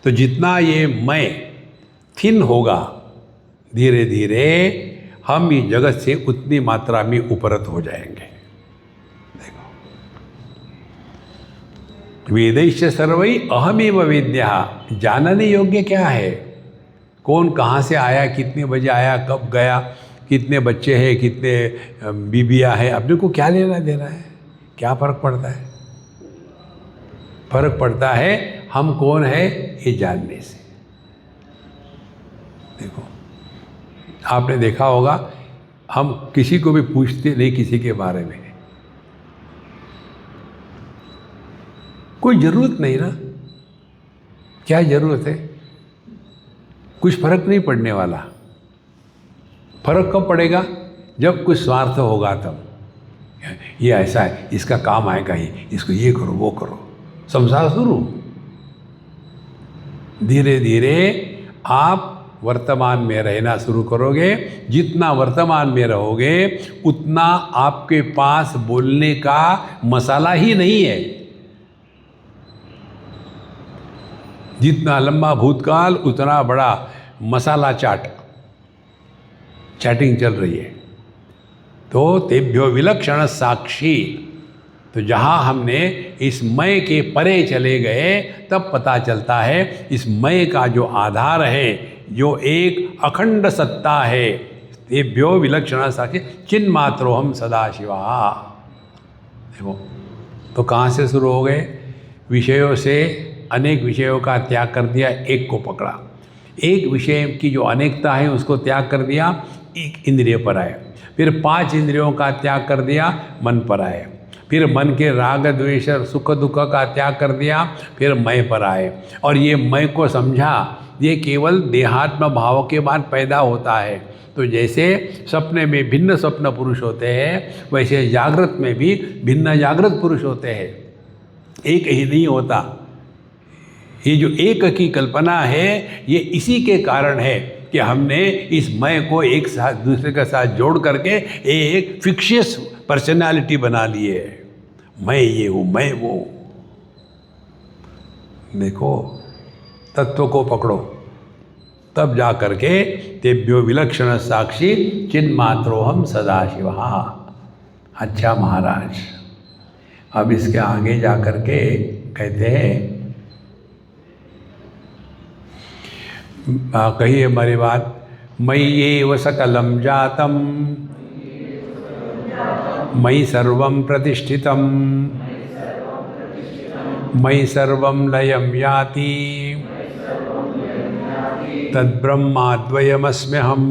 तो जितना ये मैं थिन होगा, धीरे धीरे हम इस जगत से उतनी मात्रा में उपरत हो जाएंगे। देखो, वेदैश्च सर्वै अहमेव वेद्यः। जानने योग्य क्या है? कौन कहाँ से आया, कितने बजे आया, कब गया, कितने बच्चे हैं, कितने बीबियाँ हैं, अपने को क्या लेना देना है? क्या फर्क पड़ता है? फर्क पड़ता है हम कौन है ये जानने से। देखो, आपने देखा होगा, हम किसी को भी पूछते नहीं किसी के बारे में, कोई ज़रूरत नहीं ना। क्या ज़रूरत है? कुछ फर्क नहीं पड़ने वाला। फर्क कब पड़ेगा? जब कुछ स्वार्थ होगा तब। ये ऐसा है, इसका काम आएगा ही, इसको ये करो वो करो, संसार शुरू। धीरे धीरे आप वर्तमान में रहना शुरू करोगे। जितना वर्तमान में रहोगे उतना आपके पास बोलने का मसाला ही नहीं है। जितना लंबा भूतकाल उतना बड़ा मसाला चैटिंग चल रही है। तो तेभ्यो विलक्षण साक्षी। तो जहाँ हमने इस मय के परे चले गए तब पता चलता है इस मय का जो आधार है, जो एक अखंड सत्ता है, तेभ्यो विलक्षण साक्षी चिन्ह मात्रो हम सदाशिवा। देखो, तो कहाँ से शुरू हो गए? विषयों से, अनेक विषयों का त्याग कर दिया, एक को पकड़ा। एक विषय की जो अनेकता है उसको त्याग कर दिया, एक इंद्रिय पर आए। फिर 5 इंद्रियों का त्याग कर दिया, मन पर आए। फिर मन के राग द्वेष सुख दुख का त्याग कर दिया, फिर मय पर आए। और ये मय को समझा, ये केवल देहात्म भाव के बाद पैदा होता है। तो जैसे सपने में भिन्न स्वप्न पुरुष होते हैं, वैसे जागृत में भी भिन्न जागृत पुरुष होते हैं, एक ही नहीं होता। ये जो एक की कल्पना है, ये इसी के कारण है कि हमने इस मैं को एक साथ दूसरे के साथ जोड़ करके एक फिक्शियस पर्सनालिटी बना ली है। मैं ये हूँ, मैं वो। देखो, तत्व को पकड़ो, तब जा करके तेभ्यो विलक्षण साक्षी चिन्ह मात्रो हम सदाशिवा। अच्छा महाराज, अब इसके आगे जा करके कहते हैं, कहिए हमारी बात। मय्येव सकलं जातं मयि सर्वं प्रतिष्ठितं मयि सर्वं लयं याति तद्ब्रह्माद्वयमस्म्यहम्।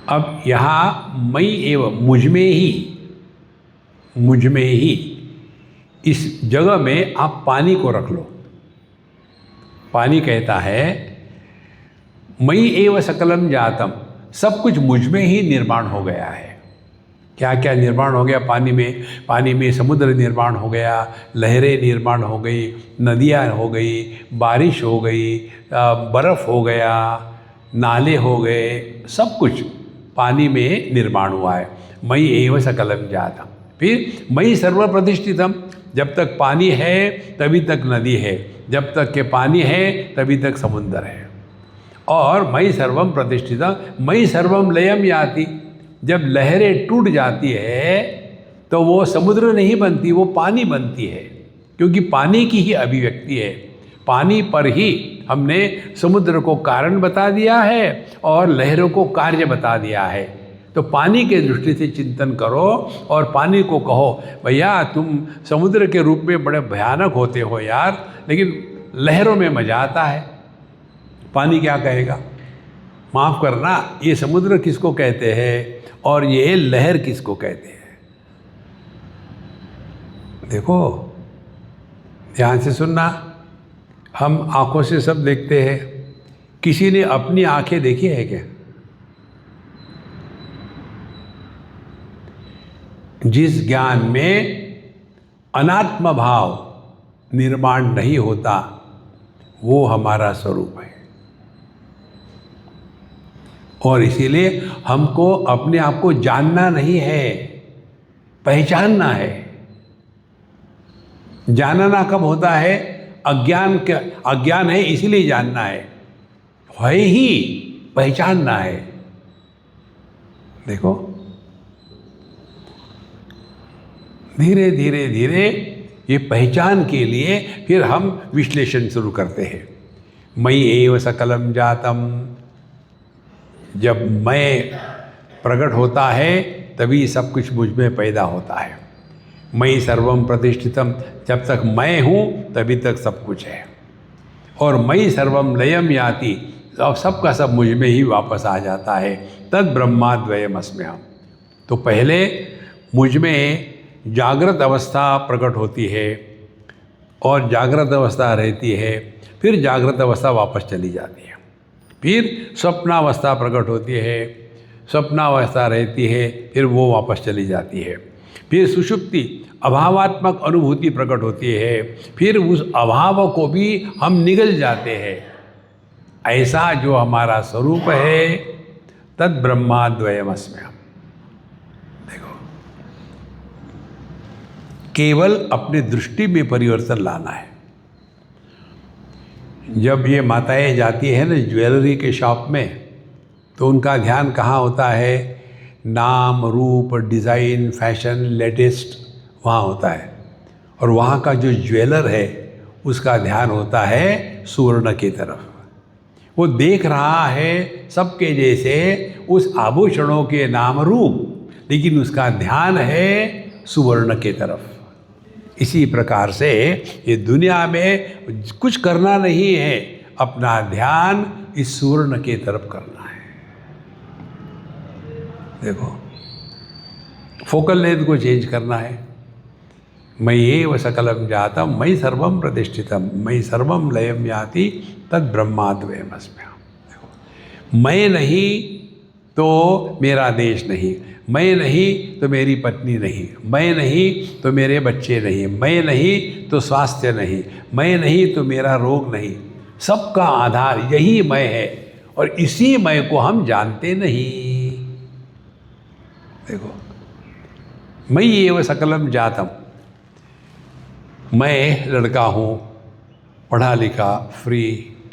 अब यहाँ मयि एव मुझ में ही इस जगह में आप पानी को रख लो। पानी कहता है मयि एव सकलम जातम, सब कुछ मुझ में ही निर्माण हो गया है। क्या क्या निर्माण हो गया पानी में? पानी में समुद्र निर्माण हो गया, लहरें निर्माण हो गई, नदियाँ हो गई, बारिश हो गई, बर्फ़ हो गया, नाले हो गए, सब कुछ पानी में निर्माण हुआ है। मयि एव सकलम जातम। फिर मयि सर्व प्रतिष्ठितम, जब तक पानी है तभी तक नदी है, जब तक के पानी है तभी तक समुद्र है। और मयि सर्वम प्रतिष्ठितम मयि सर्वम लयम याति, जब लहरें टूट जाती है तो वो समुद्र नहीं बनती, वो पानी बनती है, क्योंकि पानी की ही अभिव्यक्ति है। पानी पर ही हमने समुद्र को कारण बता दिया है और लहरों को कार्य बता दिया है। तो पानी के दृष्टि से चिंतन करो और पानी को कहो, भैया तुम समुद्र के रूप में बड़े भयानक होते हो यार, लेकिन लहरों में मजा आता है। पानी क्या कहेगा? माफ़ करना, ये समुद्र किसको कहते हैं और ये लहर किसको कहते हैं? देखो, ध्यान से सुनना। हम आँखों से सब देखते हैं, किसी ने अपनी आँखें देखी है क्या? जिस ज्ञान में अनात्म भाव निर्माण नहीं होता वो हमारा स्वरूप है। और इसीलिए हमको अपने आप को जानना नहीं है, पहचानना है। जानना कब होता है? अज्ञान है इसीलिए जानना है ही पहचानना है। देखो, धीरे धीरे धीरे ये पहचान के लिए फिर हम विश्लेषण शुरू करते हैं। मयि एव सकलम जातम, जब मैं प्रकट होता है तभी सब कुछ मुझ में पैदा होता है। मयि सर्वम प्रतिष्ठितम, जब तक मैं हूँ तभी तक सब कुछ है। और मयि सर्वम लयम याति, अब सब का सब मुझ में ही वापस आ जाता है। तद ब्रह्माद्वयमस्म्यहम्। तो पहले मुझ में जागृत अवस्था प्रकट होती है और जागृत अवस्था रहती है, फिर जागृत अवस्था वापस चली जाती है, फिर स्वप्नावस्था प्रकट होती है, स्वप्नावस्था रहती है, फिर वो वापस चली जाती है, फिर सुषुप्ति अभावात्मक अनुभूति प्रकट होती है, फिर उस अभाव को भी हम निगल जाते हैं। ऐसा जो हमारा स्वरूप है तद ब्रह्माद्वयमस्म्यहम्। देखो, केवल अपने दृष्टि में परिवर्तन लाना है। जब ये माताएं जाती हैं ना ज्वेलरी के शॉप में, तो उनका ध्यान कहाँ होता है? नाम, रूप, डिज़ाइन, फैशन, लेटेस्ट, वहाँ होता है। और वहाँ का जो ज्वेलर है उसका ध्यान होता है सुवर्ण की तरफ। वो देख रहा है सबके जैसे उस आभूषणों के नाम रूप, लेकिन उसका ध्यान है सुवर्ण के तरफ। इसी प्रकार से ये दुनिया में कुछ करना नहीं है, अपना ध्यान इस सुवर्ण की तरफ करना है। देखो, फोकल लेंथ को चेंज करना है। मयि एव सकलम जातम मयि सर्वम प्रतिष्ठितम मयि सर्वम लयम याति तद ब्रह्माद्वयमस्म्यहम्। देखो, मैं नहीं तो मेरा देश नहीं, मैं नहीं तो मेरी पत्नी नहीं, मैं नहीं तो मेरे बच्चे नहीं, मैं नहीं तो स्वास्थ्य नहीं, मैं नहीं तो मेरा रोग नहीं। सबका आधार यही मैं है और इसी मैं को हम जानते नहीं। देखो, मयि एव सकलम जातम, मैं लड़का हूँ, पढ़ा लिखा, फ्री,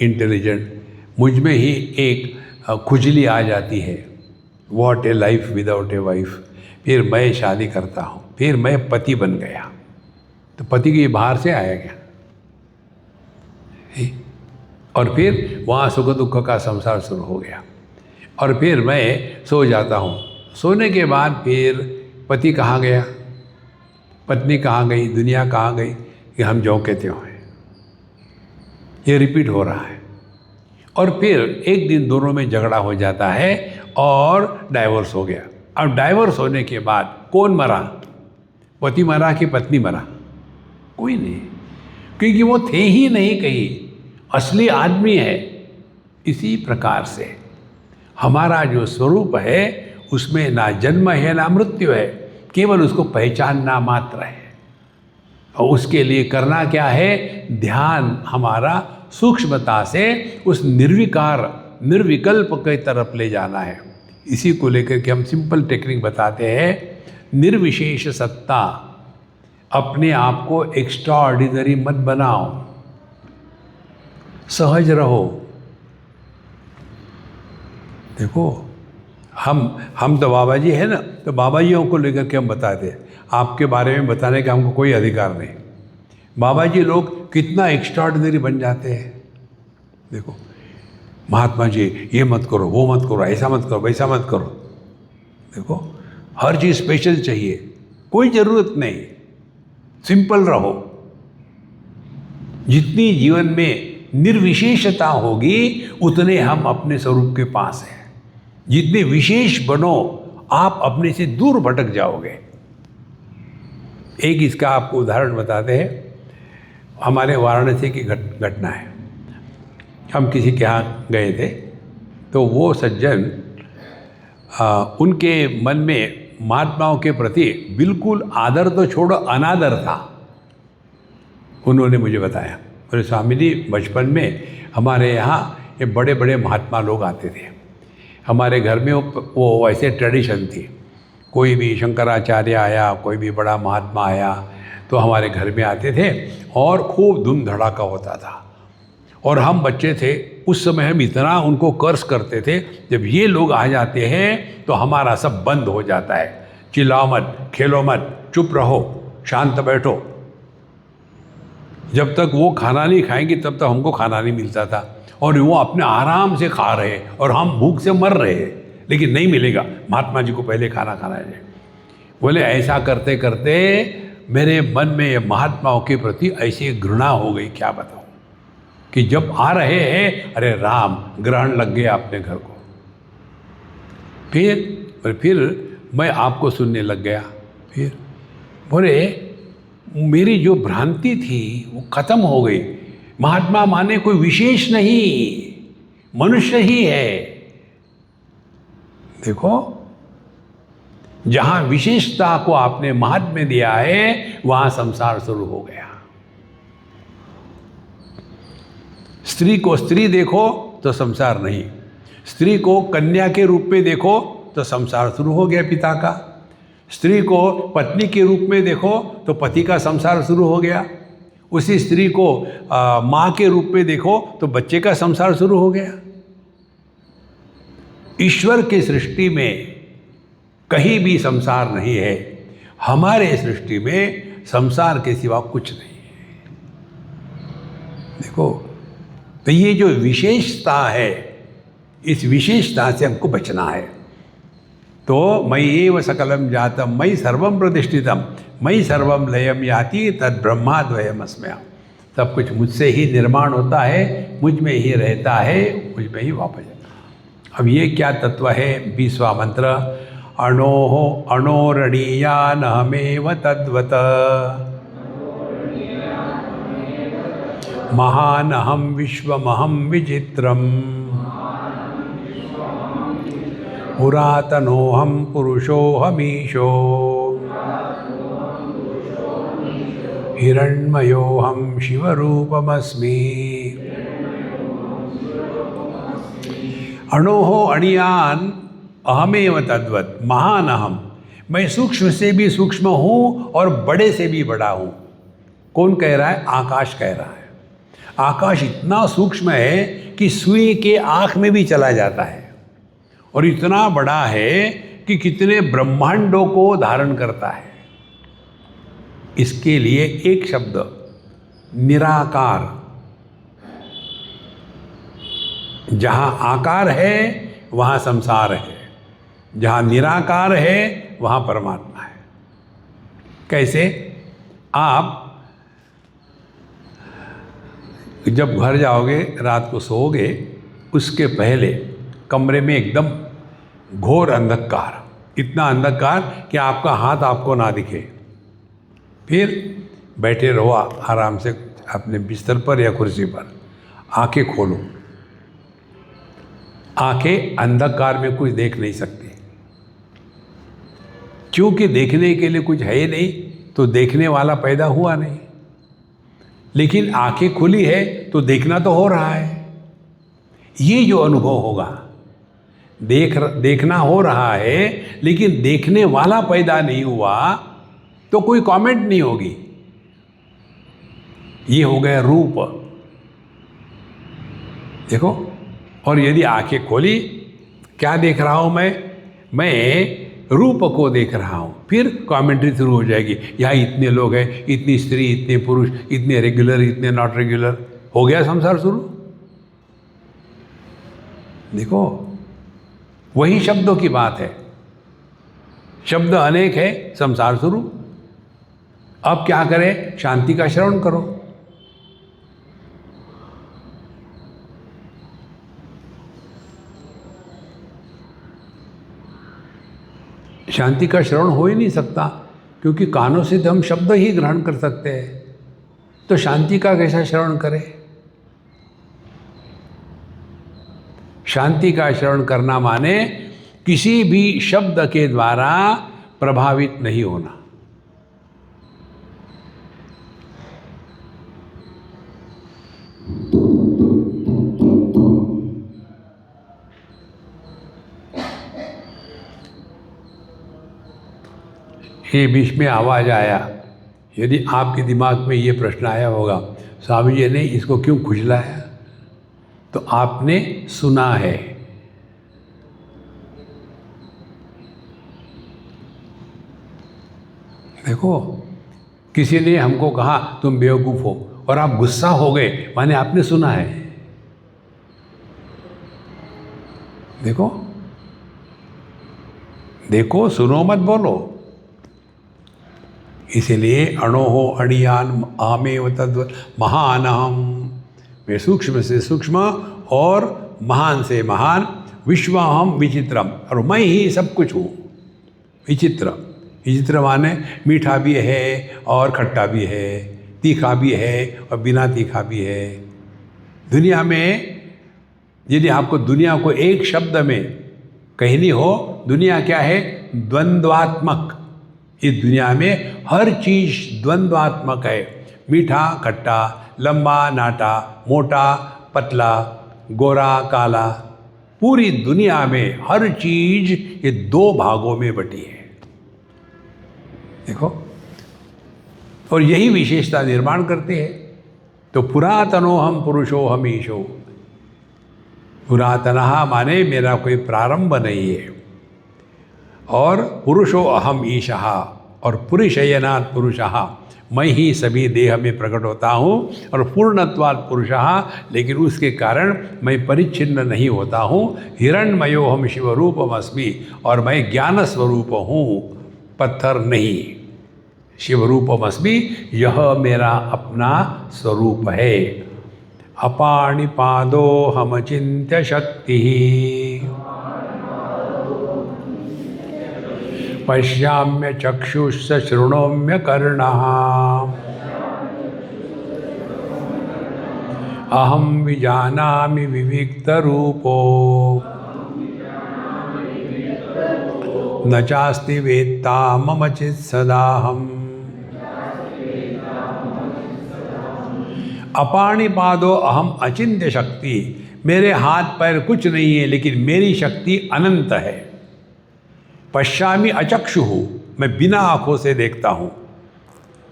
इंटेलिजेंट, मुझ में ही एक खुजली आ जाती है, what A life without a wife. फिर मैं शादी करता हूँ, फिर मैं पति बन गया, तो पति की बाहर से आया क्या? और फिर वहाँ सुख दुख का संसार शुरू हो गया। और फिर मैं सो जाता हूँ, सोने के बाद फिर पति कहाँ गया, पत्नी कहाँ गई, दुनिया कहाँ गई, कि हम ज्यों के त्यों हैं। ये रिपीट हो रहा है। और फिर एक दिन दोनों में झगड़ा हो जाता है और डाइवोर्स हो गया। अब डाइवोर्स होने के बाद कौन मरा, पति मरा कि पत्नी मरा? कोई नहीं, क्योंकि वो थे ही नहीं कहीं, असली आदमी है। इसी प्रकार से हमारा जो स्वरूप है उसमें ना जन्म है ना मृत्यु है, केवल उसको पहचानना मात्र है। और उसके लिए करना क्या है? ध्यान हमारा सूक्ष्मता से उस निर्विकार निर्विकल्प की तरफ ले जाना है। इसी को लेकर के हम सिंपल टेक्निक बताते हैं, निर्विशेष सत्ता। अपने आप को एक्स्ट्रा ऑर्डिनरी मत बनाओ, सहज रहो। देखो हम तो बाबा जी है ना, तो बाबा जियों को लेकर के हम बताते हैं, आपके बारे में बताने का हमको कोई अधिकार नहीं। बाबा जी लोग कितना एक्स्ट्राऑर्डिनरी बन जाते हैं। देखो महात्मा जी ये मत करो, वो मत करो, ऐसा मत करो, वैसा मत करो। देखो हर चीज़ स्पेशल चाहिए, कोई ज़रूरत नहीं, सिंपल रहो। जितनी जीवन में निर्विशेषता होगी उतने हम अपने स्वरूप के पास हैं। जितने विशेष बनो आप अपने से दूर भटक जाओगे। एक इसका आपको उदाहरण बताते हैं। हमारे वाराणसी की घटना है। हम किसी के यहाँ गए थे, तो वो सज्जन उनके मन में महात्माओं के प्रति बिल्कुल आदर तो छोड़ो अनादर था। उन्होंने मुझे बताया, बोले स्वामी जी बचपन में हमारे यहाँ ये बड़े बड़े महात्मा लोग आते थे। हमारे घर में वो ऐसे ट्रेडिशन थी, कोई भी शंकराचार्य आया, कोई भी बड़ा महात्मा आया तो हमारे घर में आते थे और खूब धूम धड़ाका होता था। और हम बच्चे थे उस समय, हम इतना उनको कर्ज करते थे, जब ये लोग आ जाते हैं तो हमारा सब बंद हो जाता है। चिल्लाओ मत, खेलो मत, चुप रहो, शांत बैठो। जब तक वो खाना नहीं खाएंगे तब तक हमको खाना नहीं मिलता था। और वो अपने आराम से खा रहे और हम भूख से मर रहे, लेकिन नहीं मिलेगा, महात्मा जी को पहले खाना खाना है। बोले ऐसा करते करते मेरे मन में महात्माओं के प्रति ऐसी घृणा हो गई, क्या बताऊं, कि जब आ रहे हैं, अरे राम ग्रहण लग गया अपने घर को। फिर मैं आपको सुनने लग गया। फिर बोले मेरी जो भ्रांति थी वो खत्म हो गई। महात्मा माने कोई विशेष नहीं, मनुष्य ही है। देखो जहां विशेषता को आपने महात्म्य दिया है वहां संसार शुरू हो गया। स्त्री को स्त्री देखो तो संसार नहीं, स्त्री को कन्या के रूप में देखो तो संसार शुरू हो गया पिता का, स्त्री को पत्नी के रूप में देखो तो पति का संसार शुरू हो गया, उसी स्त्री को माँ के रूप में देखो तो बच्चे का संसार शुरू हो गया। ईश्वर की सृष्टि में कहीं भी संसार नहीं है, हमारे सृष्टि में संसार के सिवा कुछ नहीं है। देखो तो ये जो विशेषता है, इस विशेषता से हमको बचना है। तो मयि एव सकलम जातम मयि सर्वम प्रतिष्ठितम मयि सर्वम लयम याति तद ब्रह्माद्वयम अस्म्यहम्। सब कुछ मुझसे ही निर्माण होता है, मुझ में ही रहता है, मुझ में ही वापस जाता है। अब ये क्या तत्व है? 20वां मंत्र, अणोः अणोरणीयानहमेव तद्वत् महानहं विश्वमहं विचित्रम् पुरातनोऽहं पुरुषोऽहमीशो हिरण्मयोऽहं शिवरूपमस्मि। अणोः अणियान अहमेव तद्वत् महान अहम। मैं सूक्ष्म से भी सूक्ष्म हूँ और बड़े से भी बड़ा हूँ। कौन कह रहा है? आकाश कह रहा है। आकाश इतना सूक्ष्म है कि सुई के आँख में भी चला जाता है, और इतना बड़ा है कि कितने ब्रह्मांडों को धारण करता है। इसके लिए एक शब्द निराकार। जहाँ आकार है वहाँ संसार है, जहाँ निराकार है वहाँ परमात्मा है। कैसे? आप जब घर जाओगे, रात को सोओगे, उसके पहले कमरे में एकदम घोर अंधकार, इतना अंधकार कि आपका हाथ आपको ना दिखे। फिर बैठे रहो आराम से अपने बिस्तर पर या कुर्सी पर, आंखें खोलो। आंखें अंधकार में कुछ देख नहीं सकती, क्योंकि देखने के लिए कुछ है ही नहीं, तो देखने वाला पैदा हुआ नहीं। लेकिन आंखें खुली है तो देखना तो हो रहा है। ये जो अनुभव होगा, देखना हो रहा है लेकिन देखने वाला पैदा नहीं हुआ, तो कोई कमेंट नहीं होगी। ये हो गया रूप। देखो, और यदि आंखें खोली, क्या देख रहा हूं मैं रूप को देख रहा हूं। फिर कमेंट्री शुरू हो जाएगी, यहाँ इतने लोग हैं, इतनी स्त्री, इतने पुरुष, इतने रेगुलर, इतने नॉट रेगुलर। हो गया संसार शुरू। देखो, वही शब्दों की बात है। शब्द अनेक है, संसार शुरू। अब क्या करें? शांति का श्रवण करो। शांति का श्रवण हो ही नहीं सकता, क्योंकि कानों से तो हम शब्द ही ग्रहण कर सकते हैं, तो शांति का कैसा श्रवण करें? शांति का श्रवण करना माने किसी भी शब्द के द्वारा प्रभावित नहीं होना। ये बीच में आवाज़ आया, यदि आपके दिमाग में ये प्रश्न आया होगा, स्वामी जी ने इसको क्यों खुजलाया, तो आपने सुना है। देखो, किसी ने हमको कहा तुम बेवकूफ़ हो, और आप गुस्सा हो गए, माने आपने सुना है। देखो देखो, सुनो मत बोलो। इसीलिए अणोहो अणियान आमेव तद्वत् महानहम, मैं सूक्ष्म से सूक्ष्म और महान से महान, विश्वाहम विचित्रम, और मैं ही सब कुछ हूँ। विचित्र, विचित्र माने मीठा भी है और खट्टा भी है, तीखा भी है और बिना तीखा भी है। दुनिया में यदि आपको दुनिया को एक शब्द में कहनी हो, दुनिया क्या है? द्वंद्वात्मक। इस दुनिया में हर चीज़ द्वंद्वात्मक है। मीठा खट्टा, लंबा नाटा, मोटा पतला, गोरा काला, पूरी दुनिया में हर चीज़ ये दो भागों में बटी है। देखो, और यही विशेषता निर्माण करते हैं। तो पुरातनो हम पुरुषो हम ईशो। पुरातनः माने मेरा कोई प्रारंभ नहीं है, और पुरुषो अहम ईशः, और पुरुषयनात् पुरुषः, मैं ही सभी देह में प्रकट होता हूँ, और पूर्णत्वात् पुरुषः, लेकिन उसके कारण मैं परिच्छिन्न नहीं होता हूँ। हिरण्मयो हम शिवरूपमस्मि, और मैं ज्ञान स्वरूप हूँ, पत्थर नहीं। शिवरूपमस्मि, यह मेरा अपना स्वरूप है। अपाणिपादो हम चिन्त्य शक्ति, पश्याम्य चक्षुष शृणोम्य कर्णः, अहम विजानामि विविक्तरूपो, न चास्ति वेत्ता मम चित्सदाहम्। अपाणिपादो अहम अचिन्त्य शक्ति, मेरे हाथ पैर कुछ नहीं है, लेकिन मेरी शक्ति अनंत है। पश्यामि अचक्षु, मैं बिना आँखों से देखता हूँ।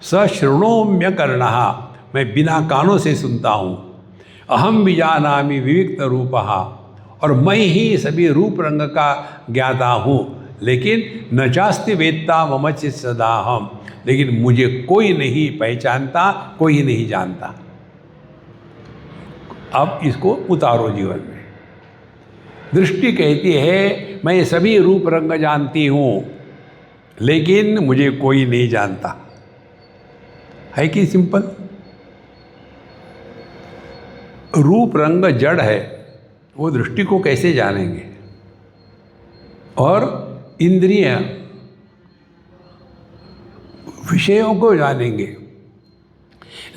सशृणोम्य कर्णः, मैं बिना कानों से सुनता हूँ। अहम विजानामि विविक्त रूपः, और मैं ही सभी रूप रंग का ज्ञाता हूँ। लेकिन न चास्ति वेत्ता मम चित्सदाहम्, लेकिन मुझे कोई नहीं पहचानता, कोई नहीं जानता। अब इसको उतारो जीवन में। दृष्टि कहती है मैं सभी रूप रंग जानती हूँ लेकिन मुझे कोई नहीं जानता। है कि सिंपल? रूप रंग जड़ है, वो दृष्टि को कैसे जानेंगे? और इंद्रिय विषयों को जानेंगे,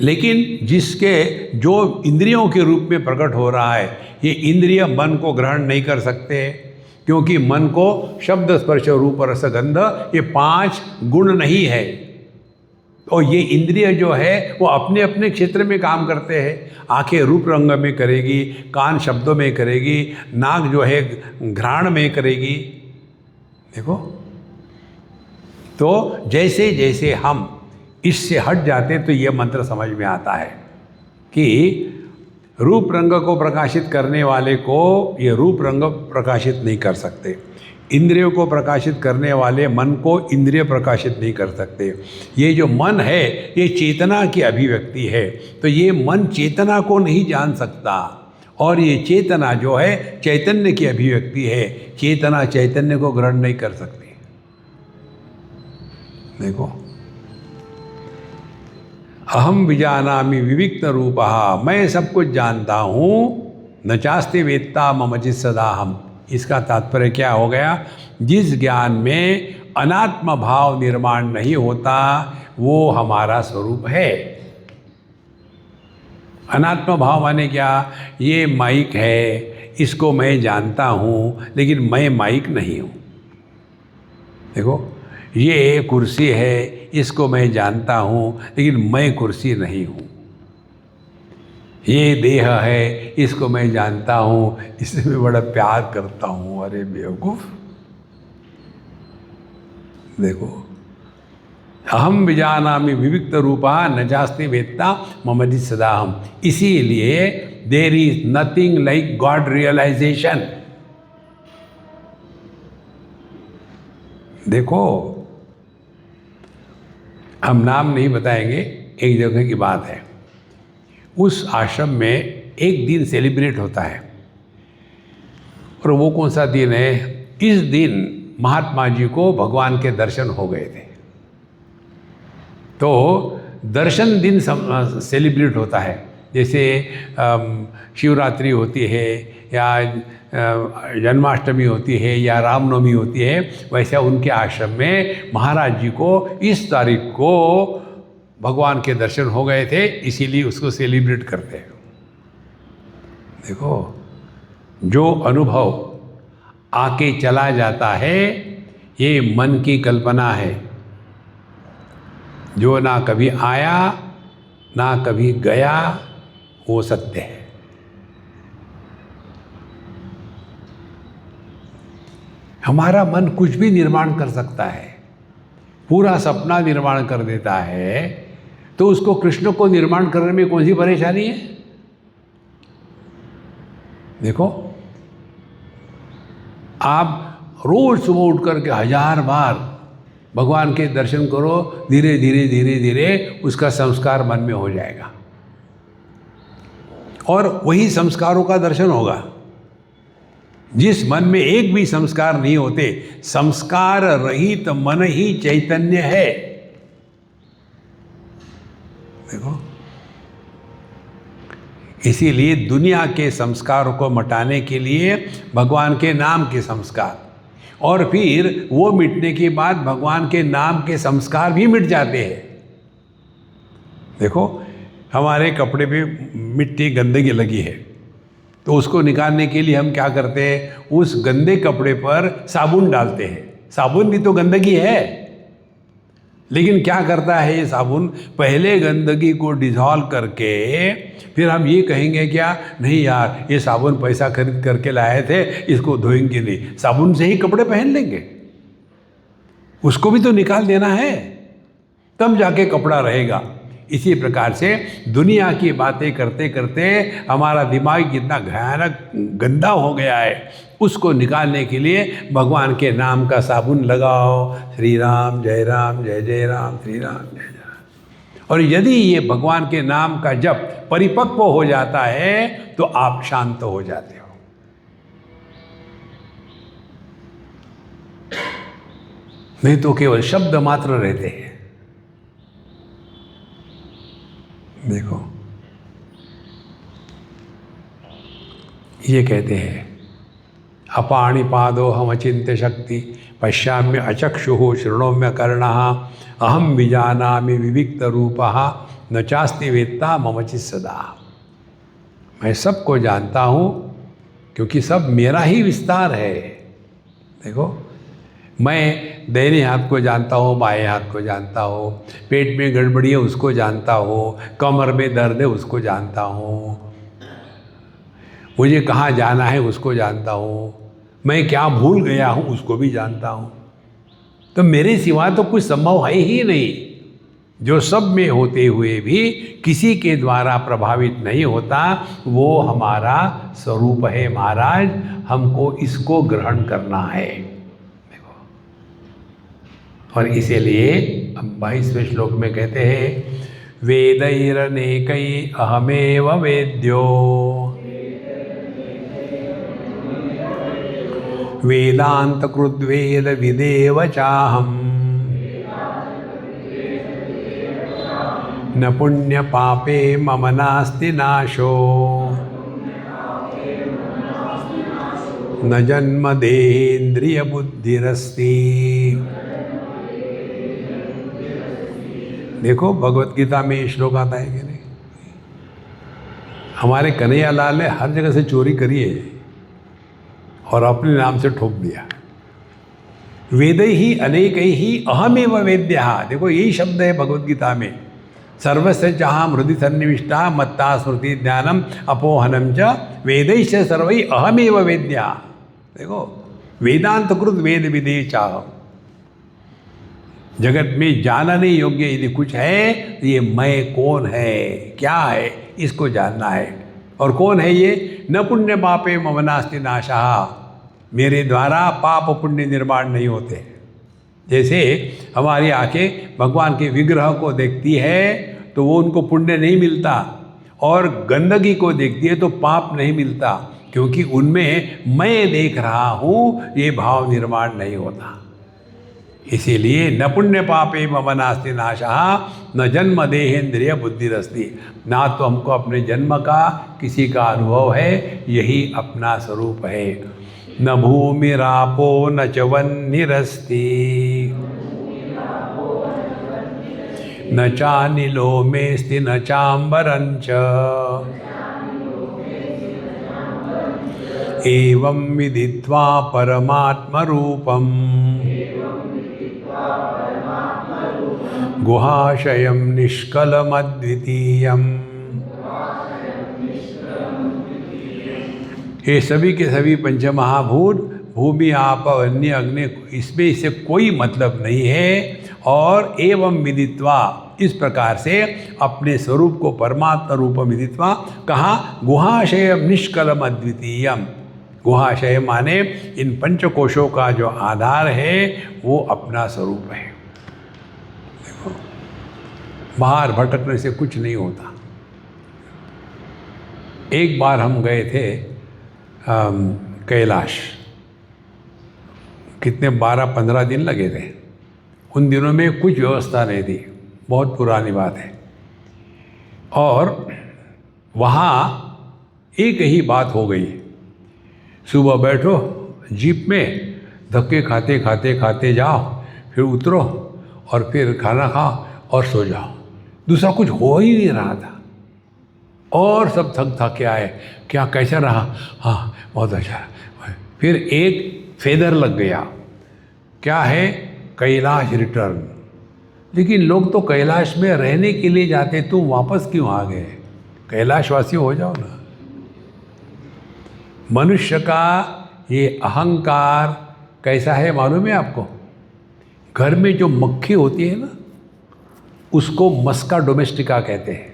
लेकिन जिसके जो इंद्रियों के रूप में प्रकट हो रहा है, ये इंद्रिय मन को ग्रहण नहीं कर सकते, क्योंकि मन को शब्द स्पर्श रूप रस गंध ये 5 गुण नहीं है। और ये इंद्रिय जो है वो अपने अपने क्षेत्र में काम करते हैं। आंखें रूप रंग में करेगी, कान शब्दों में करेगी, नाक जो है घ्राण में करेगी। देखो, तो जैसे जैसे हम इससे हट जाते तो ये मंत्र समझ में आता है कि रूप रंग को प्रकाशित करने वाले को ये रूप रंग प्रकाशित नहीं कर सकते, इंद्रियों को प्रकाशित करने वाले मन को इंद्रिय प्रकाशित नहीं कर सकते। ये जो मन है ये चेतना की अभिव्यक्ति है, तो ये मन चेतना को नहीं जान सकता, और ये चेतना जो है चैतन्य की अभिव्यक्ति है। चेतना चैतन्य को ग्रहण नहीं कर सकती। देखो, अहम विजानामि विविक्त रूपः, मैं सब कुछ जानता हूँ, न चास्ति वेत्ता मम चित् सदाहम। इसका तात्पर्य क्या हो गया? जिस ज्ञान में अनात्म भाव निर्माण नहीं होता वो हमारा स्वरूप है। अनात्म भाव माने क्या? ये माइक है, इसको मैं जानता हूँ लेकिन मैं माइक नहीं हूँ। देखो, ये कुर्सी है, इसको मैं जानता हूँ लेकिन मैं कुर्सी नहीं हूँ। ये देह है, इसको मैं जानता हूँ, इससे मैं बड़ा प्यार करता हूँ। अरे बेवकूफ! देखो, अहम विजानामि विविक्त रूपा न चास्ति वेत्ता मम चित् सदाहम। इसीलिए there is nothing like God realization. देखो, हम नाम नहीं बताएंगे, एक जगह की बात है। उस आश्रम में एक दिन सेलिब्रेट होता है, और वो कौन सा दिन है? इस दिन महात्मा जी को भगवान के दर्शन हो गए थे। तो दर्शन दिन सेलिब्रेट होता है, जैसे शिवरात्रि होती है या जन्माष्टमी होती है या रामनवमी होती है, वैसे उनके आश्रम में महाराज जी को इस तारीख को भगवान के दर्शन हो गए थे, इसीलिए उसको सेलिब्रेट करते हैं। देखो, जो अनुभव आके चला जाता है ये मन की कल्पना है, जो ना कभी आया ना कभी गया वो सत्य है। हमारा मन कुछ भी निर्माण कर सकता है, पूरा सपना निर्माण कर देता है, तो उसको कृष्ण को निर्माण करने में कौन सी परेशानी है? देखो, आप रोज सुबह उठ करके 1000 बार भगवान के दर्शन करो, धीरे धीरे धीरे धीरे उसका संस्कार मन में हो जाएगा, और वही संस्कारों का दर्शन होगा। जिस मन में एक भी संस्कार नहीं होते, संस्कार रहित मन ही चैतन्य है। देखो, इसीलिए दुनिया के संस्कारों को मिटाने के लिए भगवान के नाम के संस्कार, और फिर वो मिटने के बाद भगवान के नाम के संस्कार भी मिट जाते हैं। देखो, हमारे कपड़े पे मिट्टी गंदगी लगी है, तो उसको निकालने के लिए हम क्या करते हैं? उस गंदे कपड़े पर साबुन डालते हैं। साबुन भी तो गंदगी है, लेकिन क्या करता है ये साबुन? पहले गंदगी को डिसॉल्व करके फिर हम ये कहेंगे क्या? नहीं यार, ये साबुन पैसा खरीद करके लाए थे, इसको धोएंगे नहीं, साबुन से ही कपड़े पहन लेंगे। उसको भी तो निकाल देना है, तब जाके कपड़ा रहेगा। इसी प्रकार से दुनिया की बातें करते करते हमारा दिमाग कितना भयानक गंदा हो गया है, उसको निकालने के लिए भगवान के नाम का साबुन लगाओ। श्री राम जय जय राम, श्री राम जय जय राम। और यदि ये भगवान के नाम का जप परिपक्व हो जाता है तो आप शांत हो जाते हो। नहीं तो केवल शब्द मात्र रहते हैं। देखो ये कहते हैं अपाणिपादो हम अचिंत्य शक्ति पश्याम्य अचक्षुः शृणोम्य कर्णः अहम विजानामि विविक्त रूपः न चास्ति वेत्ता मम चित् सदा। मैं सबको जानता हूँ क्योंकि सब मेरा ही विस्तार है। देखो मैं दाहिने हाथ को जानता हूँ, बाएं हाथ को जानता हूँ, पेट में गड़बड़ी है उसको जानता हूँ, कमर में दर्द है उसको जानता हूँ, मुझे कहाँ जाना है उसको जानता हूँ, मैं क्या भूल गया हूँ उसको भी जानता हूँ। तो मेरे सिवा तो कुछ संभव है ही नहीं। जो सब में होते हुए भी किसी के द्वारा प्रभावित नहीं होता, वो हमारा स्वरूप है महाराज। हमको इसको ग्रहण करना है। देखो, और इसीलिए अब 22वें श्लोक में कहते हैं वेदैरनेकै अहमेव वेद्यो वेदांत कृद्वेद विदेव चाहम न पुण्य पापे मम नास्ति नाशो न जन्म देहेन्द्रिय बुद्धिरस्ति। देखो भगवत गीता में ये श्लोक आता है कि नहीं? हमारे कन्हैया लाल ने हर जगह से चोरी करी है और अपने नाम से ठोक दिया। वेदै ही अनेकै ही अहमेव वेद्यः। देखो यही शब्द है भगवत गीता में। सर्वस्य चाहं हृदि सन्निविष्टा मत्ता स्मृति ज्ञानम अपोहनम च वेदैश्च सर्वै अहमेव वेद्यः। देखो वेदांत कृत वेद विदे चाहम। जगत में जानने योग्य यदि कुछ है तो ये मैं कौन है, क्या है, इसको जानना है। और कौन है ये? न पुण्य पापे मम नास्ति नाशः। मेरे द्वारा पाप पुण्य निर्माण नहीं होते। जैसे हमारी आंखें भगवान के विग्रह को देखती है तो वो उनको पुण्य नहीं मिलता, और गंदगी को देखती है तो पाप नहीं मिलता, क्योंकि उनमें मैं देख रहा हूँ, ये भाव निर्माण नहीं होता। इसीलिए न पुण्य पापे मम नास्ति नाशः न जन्म देहेन्द्रिय बुद्धिरस्ति। ना तो हमको अपने जन्म का किसी का अनुभव है, यही अपना स्वरूप है। न भूमिरापो न च वह्निरस्ति न चानिलो मेस्ति न चाम्बरञ्च एवं विदित्वा परमात्मरूपम् गुहाशयं निष्कलमद्वितीयम्। ये सभी के सभी पंचमहाभूत भूमि आप अन्य अग्नि, इसमें इससे कोई मतलब नहीं है। और एवं विदित्वा, इस प्रकार से अपने स्वरूप को परमात्मा रूप विदित्वा कहाँ? गुहाशयम निष्कलम अद्वितीयम। गुहाशय माने इन पंचकोशों का जो आधार है वो अपना स्वरूप है। देखो बाहर भटकने से कुछ नहीं होता। एक बार हम गए थे कैलाश, कितने 12-15 दिन लगे थे। उन दिनों में कुछ व्यवस्था नहीं थी, बहुत पुरानी बात है। और वहाँ एक ही बात हो गई, सुबह बैठो जीप में, धक्के खाते खाते खाते जाओ, फिर उतरो और फिर खाना खाओ और सो जाओ। दूसरा कुछ हो ही नहीं रहा था। और सब थक के आए, क्या कैसा रहा? हाँ बहुत अच्छा। फिर एक फेदर लग गया, क्या है? कैलाश रिटर्न। लेकिन लोग तो कैलाश में रहने के लिए जाते, तुम वापस क्यों आ गए? कैलाशवासी हो जाओ ना। मनुष्य का ये अहंकार कैसा है मालूम है आपको? घर में जो मक्खी होती है ना, उसको मस्का डोमेस्टिका कहते हैं।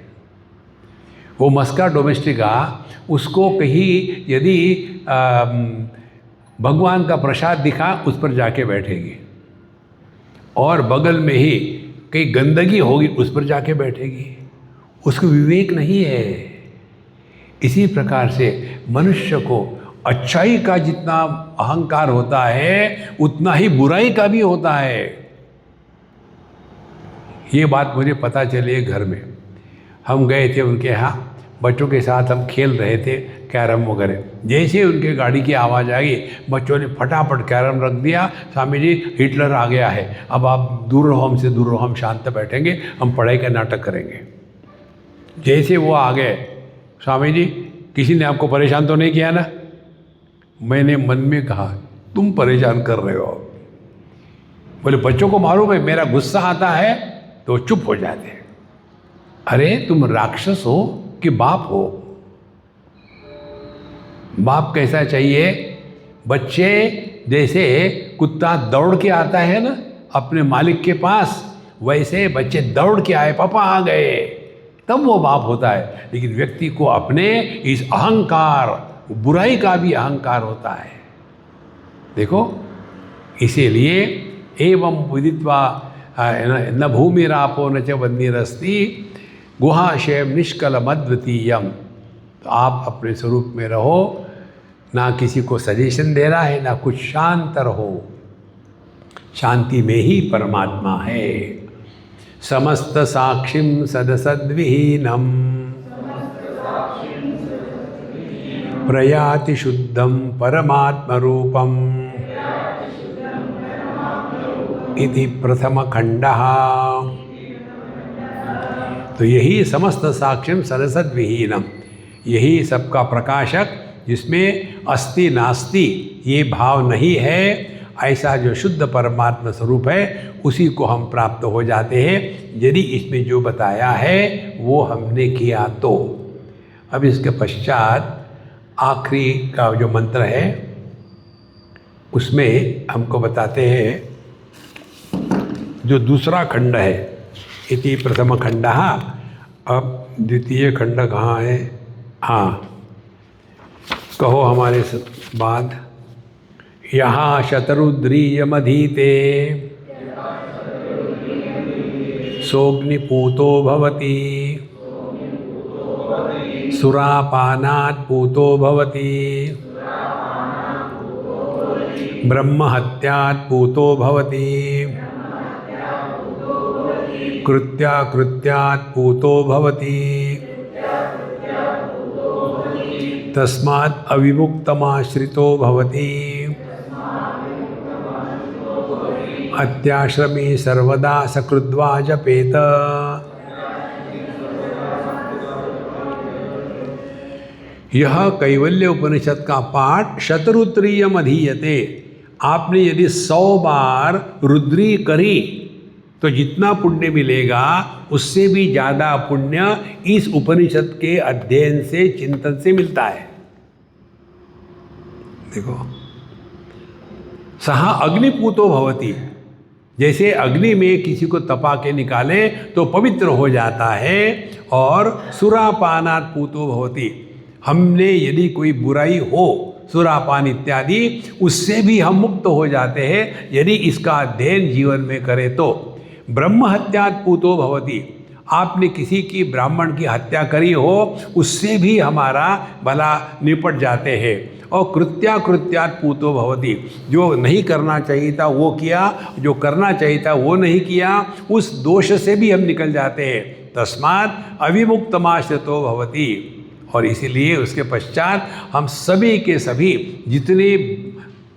वो मस्का डोमेस्टिका, उसको कहीं यदि भगवान का प्रसाद दिखा, उस पर जाके बैठेगी, और बगल में ही कहीं गंदगी होगी, उस पर जाके बैठेगी। उसको विवेक नहीं है। इसी प्रकार से मनुष्य को अच्छाई का जितना अहंकार होता है उतना ही बुराई का भी होता है। ये बात मुझे पता चली घर में। हम गए थे उनके यहाँ, बच्चों के साथ हम खेल रहे थे कैरम वगैरह। जैसे उनके गाड़ी की आवाज़ आई, बच्चों ने फटाफट कैरम रख दिया। स्वामी जी हिटलर आ गया है, अब आप दूर रहो, हमसे दूर रहो, हम शांत बैठेंगे, हम पढ़ाई का नाटक करेंगे। जैसे वो आ गए, स्वामी जी किसी ने आपको परेशान तो नहीं किया ना? मैंने मन में कहा तुम परेशान कर रहे हो। बोले बच्चों को मालूम है मेरा गुस्सा आता है तो चुप हो जाते हैं। अरे तुम राक्षस हो कि बाप हो? बाप कैसा चाहिए? बच्चे जैसे कुत्ता दौड़ के आता है ना अपने मालिक के पास, वैसे बच्चे दौड़ के आए, पापा आ गए, तब वो बाप होता है। लेकिन व्यक्ति को अपने इस अहंकार, बुराई का भी अहंकार होता है। देखो, इसीलिए एवं विदित्वा न भूमिरापो न च वह्निरस्ति गुहाशयम निष्कलमद्वितीयम। तो आप अपने स्वरूप में रहो, ना किसी को सजेशन दे रहा है, ना कुछ, शांत रहो। शांति में ही परमात्मा है। समस्त साक्षिम सदसद्विहीनम प्रयाति शुद्धम परमात्म रूपम इति प्रथम खंडः। तो यही समस्त साक्षिम सदसद विहीनम, यही सबका प्रकाशक, जिसमें अस्ति नास्ति ये भाव नहीं है, ऐसा जो शुद्ध परमात्मा स्वरूप है उसी को हम प्राप्त हो जाते हैं यदि इसमें जो बताया है वो हमने किया तो। अब इसके पश्चात आखिरी का जो मंत्र है उसमें हमको बताते हैं, जो दूसरा खंड है, इति प्रथम खंडः। अब द्वितीय खंड कहाँ है? हाँ, कहो हमारे बाद। यहाँ शतरुद्रीयमधीते सोऽग्निपूतो भवति सुरापानात् पूतो भवति ब्रह्महत्यात् पूतो भवति कृत्याकृत्यात् पूतो भवति तस्मात् अविमुक्तमाश्रितो भवति अत्याश्रमी सर्वदा सकृद्वा जपेत। यह कैवल्य उपनिषद का पाठ शतरुद्रीयम अधीयते। आपने यदि 100 बार रुद्री करी तो जितना पुण्य मिलेगा उससे भी ज़्यादा पुण्य इस उपनिषद के अध्ययन से, चिंतन से मिलता है। देखो, सहा अग्निपूतो भवति, जैसे अग्नि में किसी को तपा के निकाले तो पवित्र हो जाता है, और सुरापानात् पूतो भवति, हमने यदि कोई बुराई हो, सुरापान इत्यादि, उससे भी हम मुक्त हो जाते हैं यदि इसका अध्ययन जीवन में करें तो। ब्रह्म हत्यात् पूतो भवति, आपने किसी की, ब्राह्मण की हत्या करी हो, उससे भी हमारा भला निपट जाते हैं। और कृत्याकृत्यात् पूतो भवति, जो नहीं करना चाहिए था वो किया, जो करना चाहिए था वो नहीं किया, उस दोष से भी हम निकल जाते हैं। तस्मात् अविमुक्तमाश्रितो भवति, और इसीलिए उसके पश्चात हम सभी के सभी जितने,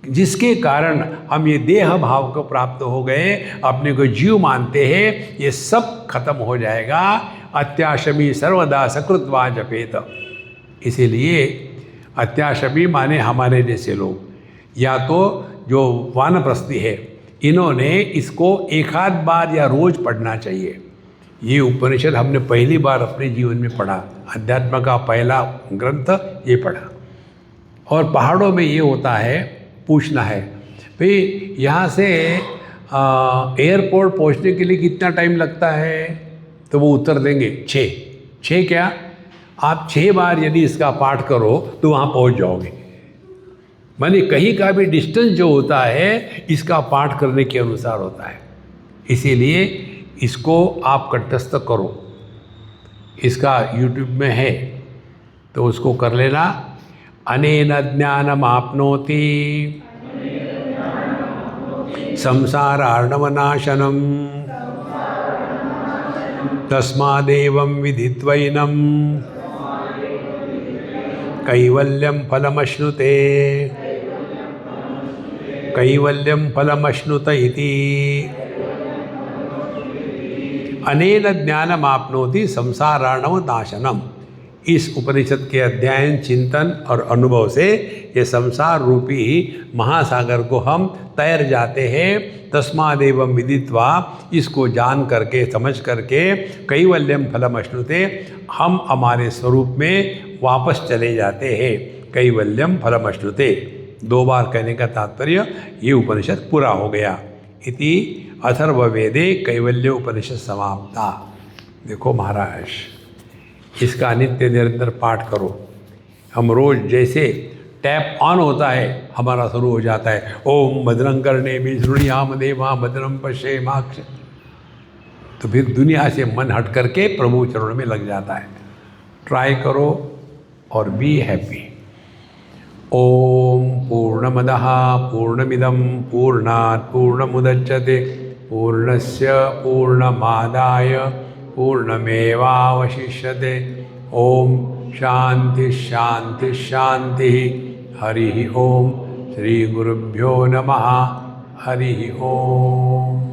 जिसके कारण हम ये देह भाव को प्राप्त हो गए, अपने को जीव मानते हैं, ये सब खत्म हो जाएगा। अत्याशमी सर्वदा सकृत्वा जपेत। इसीलिए अत्याशमी माने हमारे जैसे लोग, या तो जो वानप्रस्थी है, इन्होंने इसको एक आध बार या रोज पढ़ना चाहिए। ये उपनिषद हमने पहली बार अपने जीवन में पढ़ा, अध्यात्म का पहला ग्रंथ ये पढ़ा। और पहाड़ों में ये होता है, पूछना है भाई यहाँ से एयरपोर्ट पहुँचने के लिए कितना टाइम लगता है, तो वो उत्तर देंगे 6 क्या, आप 6 बार यदि इसका पाठ करो तो वहाँ पहुँच जाओगे। माने कहीं का भी डिस्टेंस जो होता है इसका पाठ करने के अनुसार होता है। इसीलिए इसको आप कंठस्थ करो। इसका YouTube में है तो उसको कर लेना। अनेन ज्ञानमाप्नोति संसारार्णवनाशनम् तस्मादेवं विदित्वैनं कैवल्यं फलमश्नुते कैवल्यं फलमश्नुत इति। अनेन ज्ञानमाप्नोति संसारार्णवनाशनम। इस उपनिषद के अध्ययन, चिंतन और अनुभव से ये संसार रूपी महासागर को हम तैर जाते हैं। तस्मादेवं विदित्वा, इसको जान करके, समझ करके, कैवल्यम फलम अश्नुते, हम हमारे स्वरूप में वापस चले जाते हैं। कैवल्यम फलम अश्नुते, 2 बार कहने का तात्पर्य ये उपनिषद पूरा हो गया। इति अथर्ववेदे कैवल्य उपनिषद समाप्ता। देखो महाराज, इसका नित्य निरंतर पाठ करो। हम रोज जैसे टैप ऑन होता है हमारा शुरू हो जाता है, ओम भद्रं कर्णेभिः शृणुयाम देवा भद्रं पश्येमाक्ष। तो फिर दुनिया से मन हट करके प्रभु चरणों में लग जाता है। ट्राई करो और बी हैप्पी। ओम पूर्णमदः पूर्णमिदं पूर्णात् पूर्णमुदच्यते पूर्णस्य पूर्णमादाय पूर्णमेवावशिष्यते। ओम शांति शांति शांति। हरि ओम। श्री गुरुभ्यो नमः। हरि ओम।